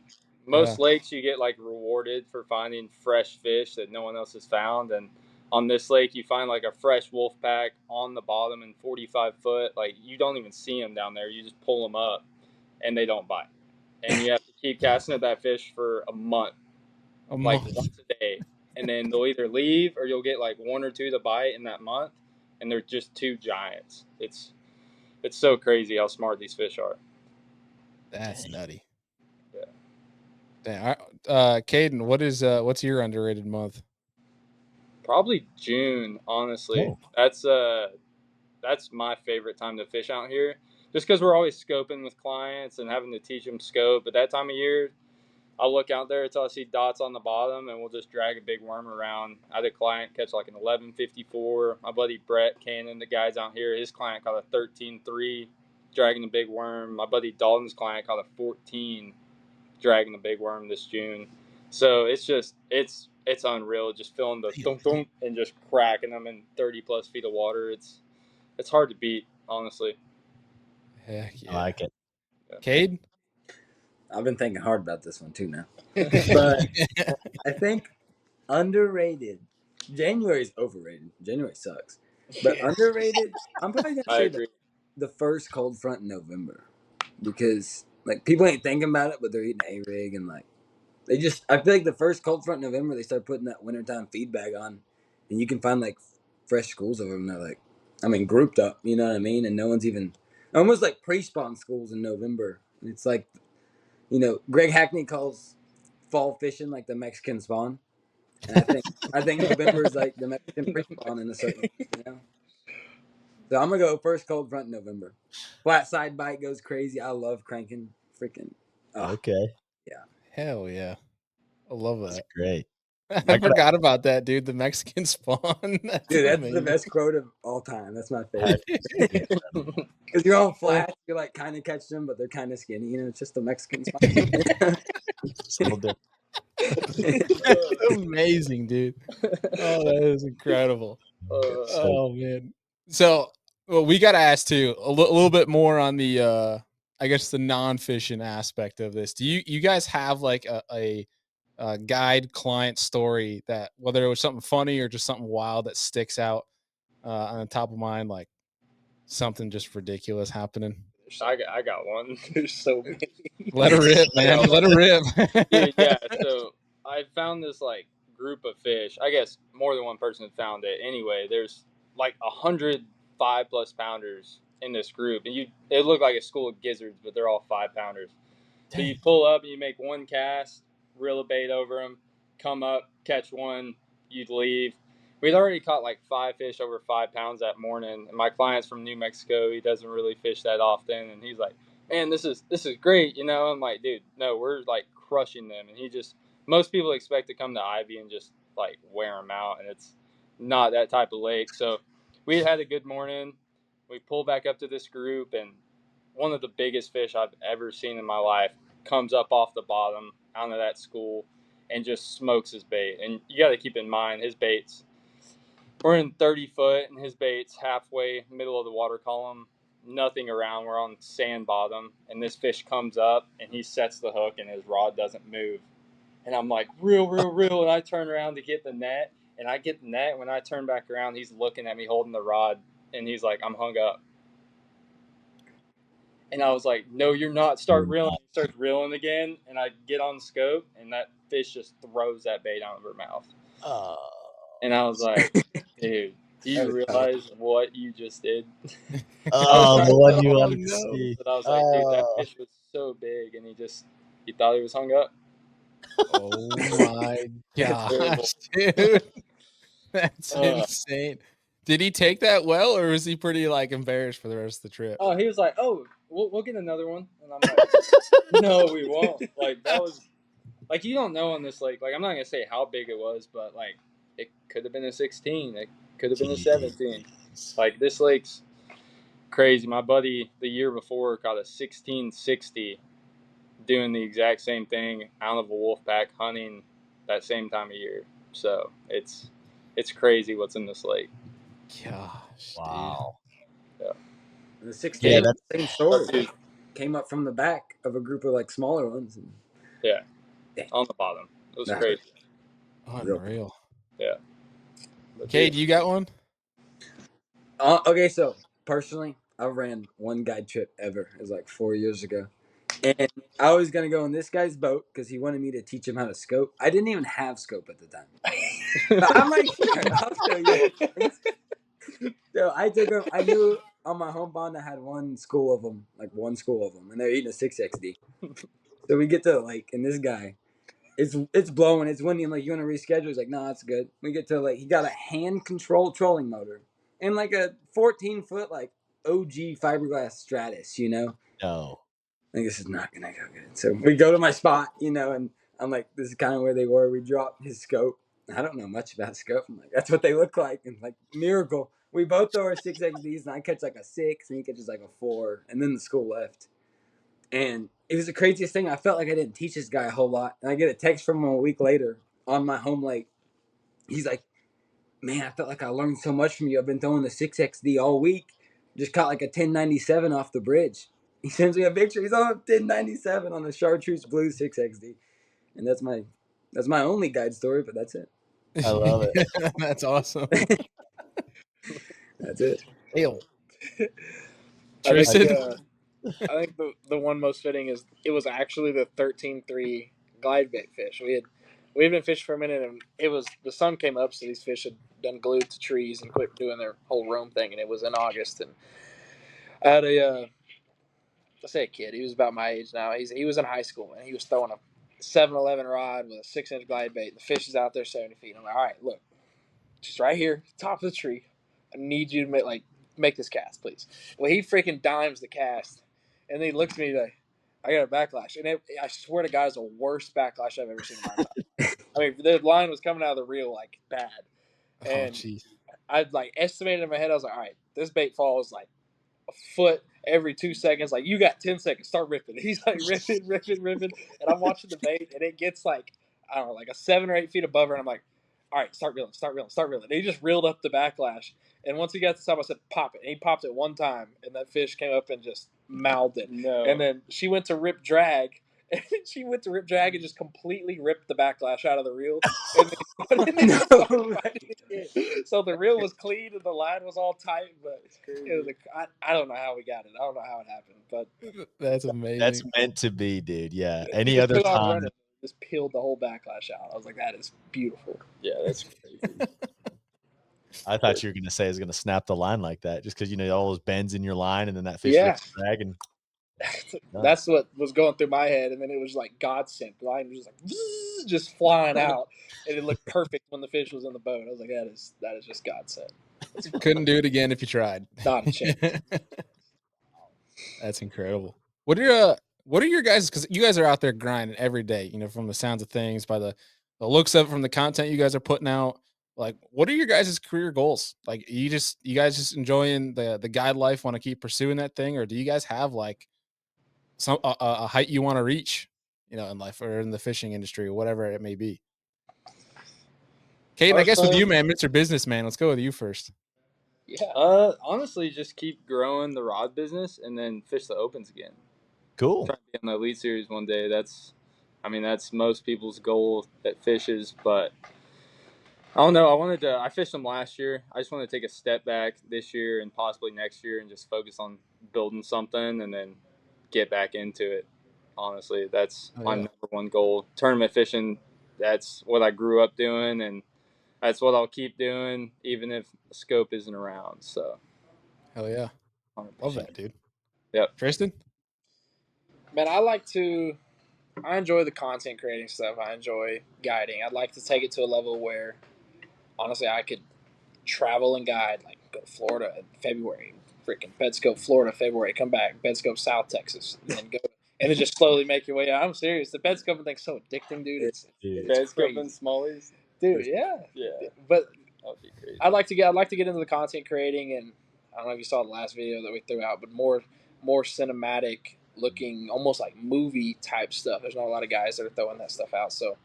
Most lakes you get like rewarded for finding fresh fish that no one else has found, and on this lake you find like a fresh wolf pack on the bottom in 45 foot. Like, you don't even see them down there. You just pull them up, and they don't bite, and you have to keep casting at that fish for a month, like once a day, and then they'll either leave or you'll get like one or two to bite in that month, and they're just two giants. It's so crazy how smart these fish are. That's nutty. Yeah. Damn. Caden, what's your underrated month? Probably June, honestly. Oh. That's my favorite time to fish out here. Just because we're always scoping with clients and having to teach them scope. But that time of year, I'll look out there until I see dots on the bottom, and we'll just drag a big worm around. I had a client catch like an 11.54. My buddy Brett Cannon, the guys out here, his client caught a 13.3, dragging a big worm. My buddy Dalton's client caught a 14, dragging a big worm this June. So it's unreal. Just feeling the thump thump and just cracking them in 30+ feet of water. It's hard to beat, honestly. Heck yeah. I like it. Cade? I've been thinking hard about this one too now. But I think underrated. January's overrated. January sucks. But underrated, I'm probably gonna I say agree. the first cold front in November. Because like people ain't thinking about it, but they're eating A-rig and like I feel like the first cold front in November they start putting that wintertime feed bag on and you can find like fresh schools of them that like grouped up, you know what I mean? And no one's even almost like pre-spawn schools in November. And it's like Greg Hackney calls fall fishing like the Mexican spawn. And I think November is like the Mexican pre-spawn in a certain way. So I'm gonna go first cold front in November. Flat side bite goes crazy. I love cranking freaking. Okay. Yeah. Hell yeah. I love That's that. great. I forgot about that, dude. The Mexican spawn. That's Dude, that's amazing. the best quote of all time. That's my That's favorite. Because you're on flat, you're like kind of catching them, but they're kind of skinny. It's just the Mexican spawn. It's a little different. That's amazing, dude. Oh, that is incredible. Oh man. So we got to ask too a little bit more on the I guess the non-fishing aspect of this. Do you guys have like a guide client story that whether it was something funny or just something wild that sticks out on the top of mind, like something just ridiculous happening? I got one. There's so many. Let her rip, man. Let her rip. Dude, yeah. So I found this like group of fish. I guess more than one person had found it. Anyway, there's like 100 5+ pounders in this group, and it looked like a school of gizzards, but they're all 5-pounders. So you pull up and you make one cast, reel a bait over them, come up, catch one, you'd leave. We'd already caught like 5 fish over 5 pounds that morning, and my client's from New Mexico. He doesn't really fish that often, and he's like, "Man, this is great," I'm like, "Dude, no, we're like crushing them." And most people expect to come to Ivy and just like wear them out, and it's not that type of lake. So we had a good morning. We pull back up to this group, and one of the biggest fish I've ever seen in my life comes up off the bottom out of that school and just smokes his bait. And you got to keep in mind his baits. We're in 30 foot, and his bait's halfway middle of the water column. Nothing around. We're on sand bottom, and this fish comes up, and he sets the hook, and his rod doesn't move. And I'm like, reel, and I turn around to get the net, and I get the net. When I turn back around, he's looking at me holding the rod, and he's like, "I'm hung up." And I was like, "No, you're not." Start reeling. He starts reeling again, and I get on scope, and that fish just throws that bait out of her mouth. And I was like, "Dude, do you realize what you just did?" Oh, the one you wanted to see. But I was like, "Dude, that fish was so big, and he thought he was hung up." Oh my gosh, dude. That's insane. Did he take that well, or was he pretty like embarrassed for the rest of the trip? Oh, he was like, "Oh, we'll get another one," and I'm like, "No, we won't." Like that was, like you don't know on this lake. Like I'm not gonna say how big it was, but like it could have been a 16. It could have been a 17. Like this lake's crazy. My buddy the year before caught a 1660, doing the exact same thing out of a wolf pack hunting that same time of year. So it's crazy what's in this lake. Gosh, wow. Dude. And the 16, Yeah, that's same story. Came up from the back of a group of like smaller ones. And, yeah, on the bottom. It was crazy. Unreal. Yeah. Cade, you got one? Okay, so personally, I ran one guide trip ever. It was like 4 years ago. And I was going to go on this guy's boat because he wanted me to teach him how to scope. I didn't even have scope at the time. But I'm like, sure, I'll show you. So I took him. I on my home pond, I had one school of them, and they're eating a 6XD. So we get to the lake, and this guy, it's blowing, it's windy. I'm like, you want to reschedule? He's like, no, that's good. We get to the lake. He got a hand controlled trolling motor and like a 14-foot like OG fiberglass Stratus. No. I think this is not gonna go good. So we go to my spot, and I'm like, this is kind of where they were. We dropped his scope. I don't know much about scope. I'm like, that's what they look like. And like, miracle. We both throw our 6XDs, and I catch like a 6, and he catches like a 4, and then the school left. And it was the craziest thing. I felt like I didn't teach this guy a whole lot. And I get a text from him a week later on my home lake. He's like, man, I felt like I learned so much from you. I've been throwing the 6XD all week. Just caught like a 1097 off the bridge. He sends me a picture. He's on a 1097 on the Chartreuse Blue 6XD. And that's my only guide story, but that's it. I love it. That's awesome. That's it. Hail. I think, Tristan? I think the one most fitting is it was actually the 13-3 glide bait fish. We had been fishing for a minute, and the sun came up, so these fish had done glued to trees and quit doing their whole roam thing, and it was in August, and I had let's say a kid. He was about my age now. He was in high school, and he was throwing a 7-11 rod with a 6-inch glide bait. The fish is out there 70 feet. I'm like, all right, look, just right here, top of the tree. I need you to make this cast, please. Well, he freaking dimes the cast, and then he looks at me like, I got a backlash. And I swear to God, it's the worst backlash I've ever seen in my life. I mean, the line was coming out of the reel like bad. And jeez. I'd like estimated in my head, I was like, all right, this bait falls like a foot every 2 seconds. Like, you got 10 seconds, start ripping. He's like ripping. And I'm watching the bait, and it gets like, I don't know, like a 7 or 8 feet above her. And I'm like, all right, start reeling. And he just reeled up the backlash. And once he got to the top, I said, pop it. And he popped it one time, and that fish came up and just mouthed it. No. And then she went to rip drag, and just completely ripped the backlash out of the reel. And then so the reel was clean and the line was all tight, but it was I don't know how we got it. I don't know how it happened, but That's amazing. That's meant to be, dude. Yeah. he Any just other took off time? running, just peeled the whole backlash out. I was like, that is beautiful. Yeah, that's crazy. I thought you were going to say it was going to snap the line like that, just because all those bends in your line, and then that fish Yeah. rips the drag, and That's what was going through my head, and then it was like God sent. The line was just like just flying out, and it looked perfect when the fish was in the boat. I was like, that is just God sent. Couldn't do it again if you tried. Not a chance. That's incredible. What are your guys? Because you guys are out there grinding every day. From the sounds of things, by the looks of it, from the content you guys are putting out. Like, what are your guys' career goals? Like, you guys just enjoying the guide life, want to keep pursuing that thing, or do you guys have like some a height you want to reach, in life or in the fishing industry or whatever it may be? Caden, I guess with you, man, Mr. Businessman. Let's go with you first. Yeah. Honestly, just keep growing the rod business and then fish the opens again. cool. Try to be in the Elite Series one day. That's most people's goal that fishes, but I don't know. I fished them last year. I just want to take a step back this year and possibly next year and just focus on building something and then get back into it. Honestly, that's my number one goal. Tournament fishing, that's what I grew up doing, and that's what I'll keep doing, even if the scope isn't around. So, hell yeah, 100%. love that, dude. Yep. Tristan, Man, I enjoy the content creating stuff. I enjoy guiding. I'd like to take it to a level where, honestly, I could travel and guide, like go to Florida in February, freaking Bedscope, Florida, February, come back, Bedscope, South Texas, and then go, and then just slowly make your way out. I'm serious. The Bedscope thing's so addicting, dude. It's Bedscope and Smallies, dude. Yeah. But that would be crazy. I'd like to get into the content creating, and I don't know if you saw the last video that we threw out, but more cinematic looking, almost like movie type stuff. There's not a lot of guys that are throwing that stuff out, so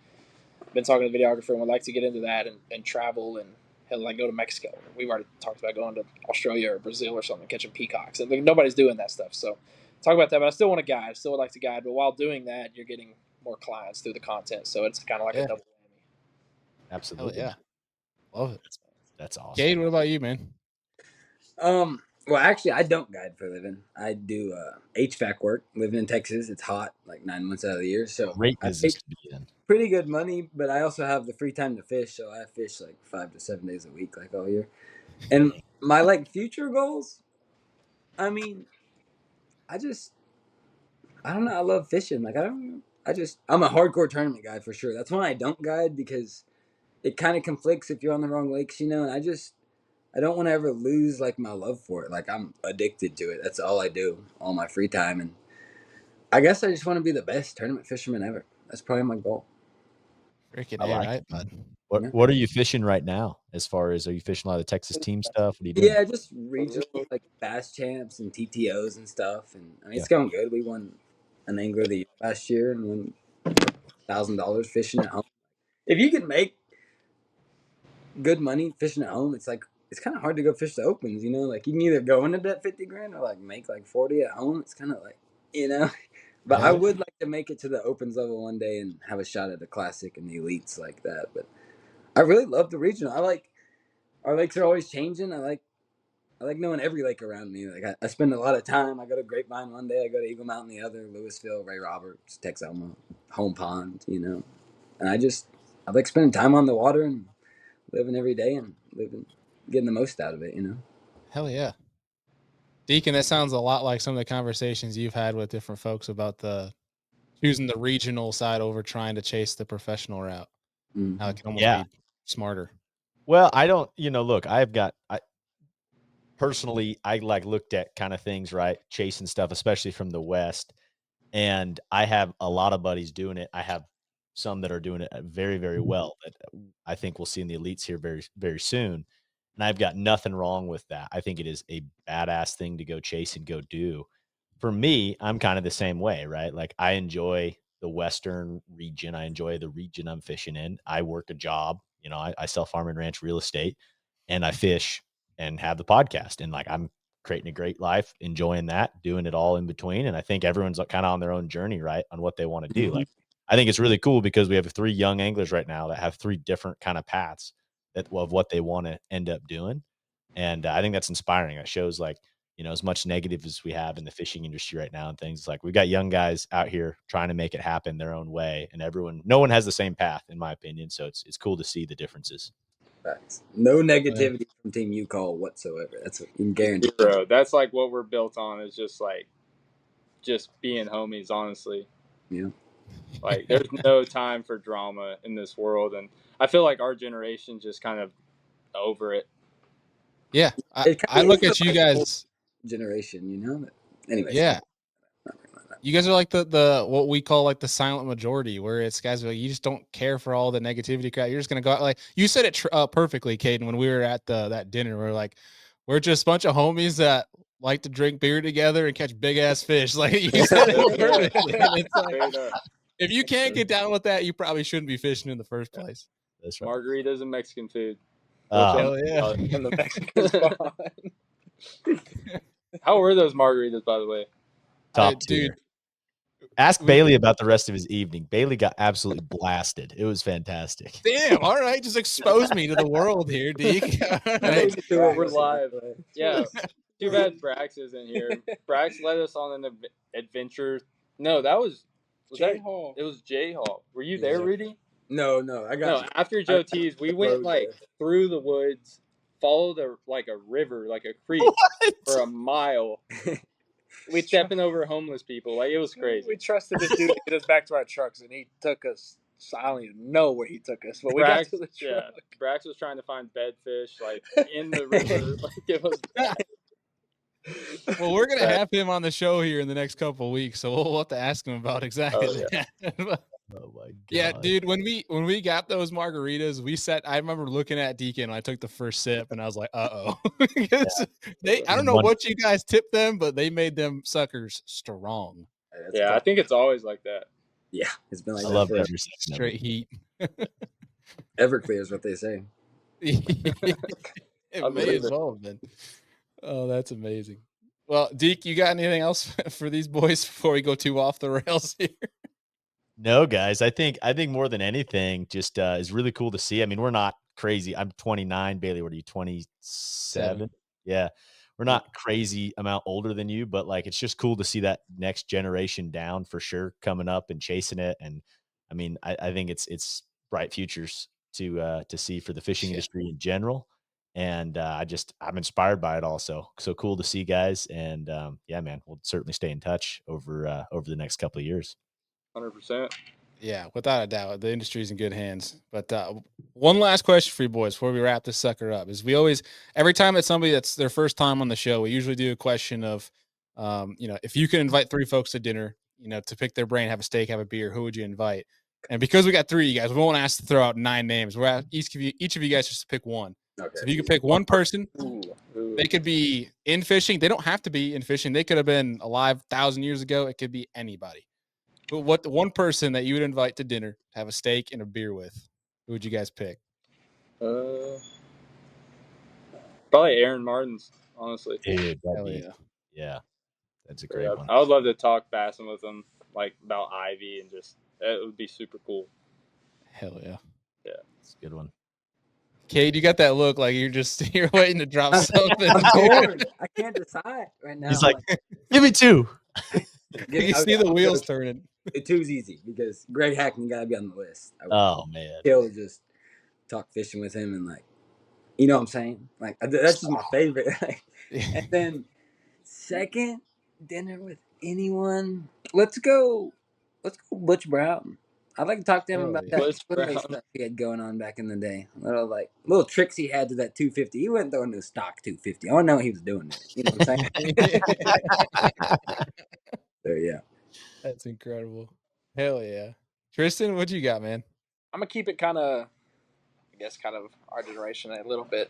I've been talking to the videographer and would like to get into that and travel and hell, like go to Mexico. We've already talked about going to Australia or Brazil or something, catching peacocks. And nobody's doing that stuff, so talk about that. But I still want to guide. I still would like to guide, but while doing that, you're getting more clients through the content, so it's kind of like a double whammy. Absolutely. Hell yeah, love it. That's awesome. Cade, what about you, man? Well, actually, I don't guide for a living. I do HVAC work. Living in Texas, it's hot like 9 months out of the year. So Great I business make to be in. pretty good money, but I also have the free time to fish. So I fish like 5 to 7 days a week, like all year. And my like future goals, I mean, I don't know. I love fishing. Like I'm a hardcore tournament guy for sure. That's why I don't guide, because it kind of conflicts if you're on the wrong lakes, you know. And I don't want to ever lose like my love for it. Like I'm addicted to it. That's all I do, all my free time, and I guess I just want to be the best tournament fisherman ever. That's probably my goal. Freaking I A, like right, it. bud? What Yeah. What are you fishing right now? As far as, are you fishing a lot of the Texas team stuff? What are you doing? Yeah, just regional like bass champs and TTOs and stuff. And I mean, Yeah. it's going good. We won an angler of the year last year and won $1,000 fishing at home. If you can make good money fishing at home, it's kind of hard to go fish the opens. You know, like you can either go into that 50 grand or like make like 40 at home. It's kind of like, you know. But I Yeah. would like to make it to the opens level one day and have a shot at the classic and the elites like that. But I really love the regional. I like our lakes are always changing. I like knowing every lake around me. Like I spend a lot of time. I go to Grapevine one day. I go to Eagle Mountain the other. Louisville, Ray Roberts, Tex Elmo, Home Pond. You know, and I like spending time on the water and living every day and getting the most out of it. You know. Hell yeah. Deacon, that sounds a lot like some of the conversations you've had with different folks about the choosing the regional side over trying to chase the professional route. How it can almost Yeah. be smarter. Well, I don't, look, personally, I like looked at kind of things, right? Chasing stuff, especially from the West. And I have a lot of buddies doing it. I have some that are doing it very, very well that I think we'll see in the elites here very, very soon. And I've got nothing wrong with that. I think it is a badass thing to go chase and go do. For me, I'm kind of the same way, right? Like I enjoy the Western region. I enjoy the region I'm fishing in. I work a job, I sell farm and ranch real estate, and I fish and have the podcast. And like I'm creating a great life, enjoying that, doing it all in between. And I think everyone's kind of on their own journey, right? On what they want to do. Like, I think it's really cool because we have 3 young anglers right now that have 3 different kind of paths of what they want to end up doing. And I think that's inspiring. It shows like, as much negative as we have in the fishing industry right now and things, like we've got young guys out here trying to make it happen their own way, and no one has the same path, in my opinion. So it's cool to see the differences. Facts. No negativity from Team UCall whatsoever. That's what you can guarantee. Zero. That's like what we're built on, is just being homies, honestly. Yeah. Like there's no time for drama in this world, and I feel like our generation just kind of over it. Yeah. I look at you guys generation, you know? Anyways. Yeah. You guys are like the what we call like the silent majority, where it's guys like you just don't care for all the negativity crowd. You're just gonna go out, like you said it perfectly, Caden. When we were at that dinner, we're just a bunch of homies that like to drink beer together and catch big ass fish. Like you said it perfectly. And it's like, if you can't get down with that, you probably shouldn't be fishing in the first place. That's right. Margaritas and Mexican food. Hell yeah. And the Mexican spot. How were those margaritas, by the way? Top tier. Dude. Ask Bailey about the rest of his evening. Bailey got absolutely blasted. It was fantastic. Damn. All right. Just expose me to the world here, Deke. Right. We're live. Yeah. Too bad Brax isn't here. Brax led us on an adventure. No, that was J-Hall. It was J-Hall. Were you there, Rudy? No, I got after Joe T's, we went through the woods, followed a river, like a creek for a mile. We stepping over homeless people. Like, it was crazy. We trusted this dude to get us back to our trucks, and he took us. So I don't even know where he took us, but we got to the truck. Yeah, Brax was trying to find bedfish, like, in the river. Like, it was bad. Well, we're gonna have him on the show here in the next couple of weeks, so we'll have to ask him about exactly that. Oh my god! Yeah, dude. When we got those margaritas, I remember looking at Deacon when I took the first sip, and I was like, "Uh oh." I don't know what you guys tipped them, but they made them suckers strong. Yeah, I think it's always like that. Yeah, it's been like that. I love forever. Straight heat. Everclear is what they say. It may as well have been. Oh, that's amazing. Well, Deke, you got anything else for these boys before we go too off the rails here? No, guys. I think more than anything, just is really cool to see. I mean, we're not crazy. I'm 29. Bailey, what are you? 27? Yeah, we're not crazy amount older than you, but like it's just cool to see that next generation down for sure coming up and chasing it. And I mean, I think it's bright futures to see for the fishing industry in general. And I'm inspired by it also. So cool to see, guys. And yeah, man, we'll certainly stay in touch over the next couple of years. 100%. Yeah, without a doubt, the industry's in good hands. But one last question for you boys before we wrap this sucker up is we always, every time it's somebody that's their first time on the show, we usually do a question of, if you could invite 3 folks to dinner, to pick their brain, have a steak, have a beer, who would you invite? And because we got 3 of you guys, we won't ask to throw out 9 names. We're at each of you guys just to pick one. Okay. So if you could pick one person, Ooh. they could be in fishing. They don't have to be in fishing. They could have been alive 1,000 years ago. It could be anybody. But what the one person that you would invite to dinner, have a steak and a beer with, who would you guys pick? Probably Aaron Martins, honestly. Dude, Hell yeah. Yeah, that's a great one. I would love to talk bassing with him, like about Ivy, and just it would be super cool. Hell yeah. Yeah, it's a good one. Cade, you got that look like you're waiting to drop something. I'm bored. I can't decide right now. He's like, give me 2. You see the wheels turning. 2's easy because Greg Hackman got to be on the list. Oh man, he'll just talk fishing with him and like, you know what I'm saying? Like that's just my favorite. And then second, dinner with anyone. Let's go Butch Brown. I'd like to talk to him about that stuff he had going on back in the day. Little tricks he had to that 250. He wasn't throwing no stock 250. I want to know what he was doing there. You know what I'm saying? So yeah. That's incredible. Hell yeah. Tristan, what you got, man? I'm gonna keep it kind of our generation a little bit.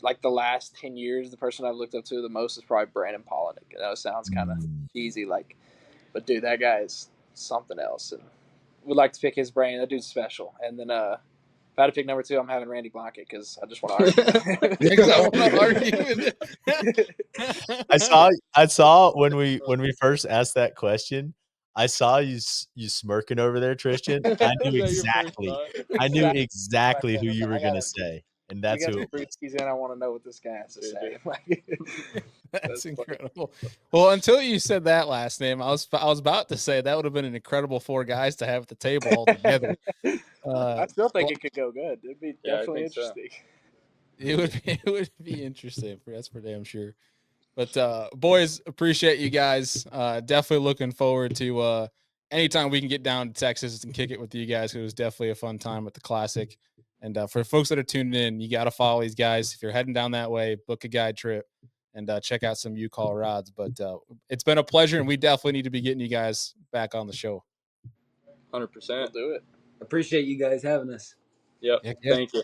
Like the last 10 years, the person I've looked up to the most is probably Brandon Polinick. I know it sounds kind of cheesy, but dude, that guy is something else, and would like to pick his brain. That dude's special. And then if I had to pick number 2, I'm having Randy Blanket because I just want to argue. I saw when we first asked that question, I saw you smirking over there, Tristan. I knew exactly who you were gonna say, and that's who it was. I want to know what this guy has to say. That's incredible. Well, until you said that last name, I was about to say that would have been an incredible 4 guys to have at the table all together. I still think it could go good. It'd be definitely interesting. So. It would be interesting. That's for damn sure. But boys, appreciate you guys. Definitely looking forward to anytime we can get down to Texas and kick it with you guys. It was definitely a fun time at the Classic. And for folks that are tuning in, you got to follow these guys. If you're heading down that way, book a guide trip and check out some U-Call rods. But it's been a pleasure, and we definitely need to be getting you guys back on the show. 100%. We'll do it. Appreciate you guys having us. Yep. Thank you.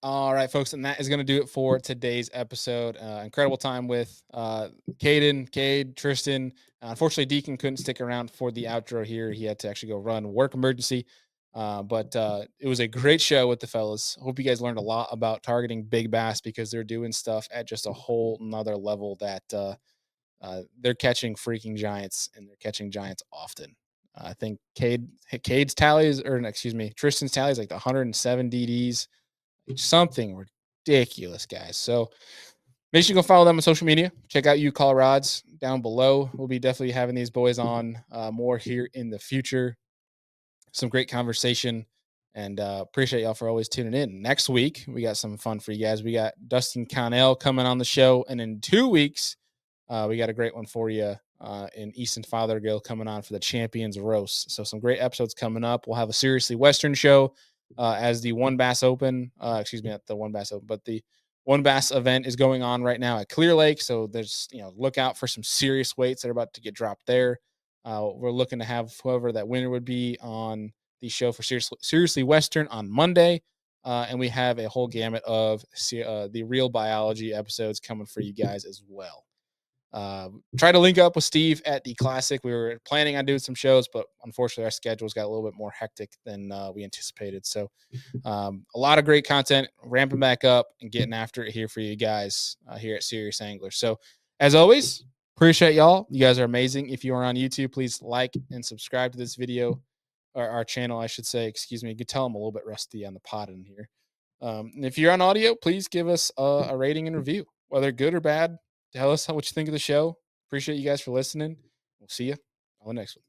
All right, folks, and that is going to do it for today's episode. Incredible time with Caden, Cade, Tristan. Unfortunately, Deacon couldn't stick around for the outro here. He had to actually go run work emergency. But it was a great show with the fellas. Hope you guys learned a lot about targeting big bass because they're doing stuff at just a whole nother level that they're catching freaking giants, and they're catching giants often. I think Cade's tallies, Tristan's tallies like 107 DDs. Something ridiculous, guys. So make sure you go follow them on social media. Check out U-Call Rods down below. We'll be definitely having these boys on more here in the future. Some great conversation, and appreciate y'all for always tuning in. Next week, we got some fun for you guys. We got Dustin Connell coming on the show, and in 2 weeks, we got a great one for you in Easton Fothergill coming on for the Champions Roast. So some great episodes coming up. We'll have a Seriously Western show as the One Bass Open. Not the One Bass Open, but the One Bass event is going on right now at Clear Lake. So there's, look out for some serious weights that are about to get dropped there. We're looking to have whoever that winner would be on the show for Seriously Western on Monday. And we have a whole gamut of the Real Biology episodes coming for you guys as well. Try to link up with Steve at the Classic. We were planning on doing some shows, but unfortunately our schedules got a little bit more hectic than we anticipated. So a lot of great content ramping back up and getting after it here for you guys here at Serious Angler. So as always, appreciate y'all. You guys are amazing. If you are on YouTube, please like and subscribe to this video, or our channel, I should say. Excuse me. You could tell I'm a little bit rusty on the pod in here. And if you're on audio, please give us a rating and review, whether good or bad. Tell us what you think of the show. Appreciate you guys for listening. We'll see you on the next one.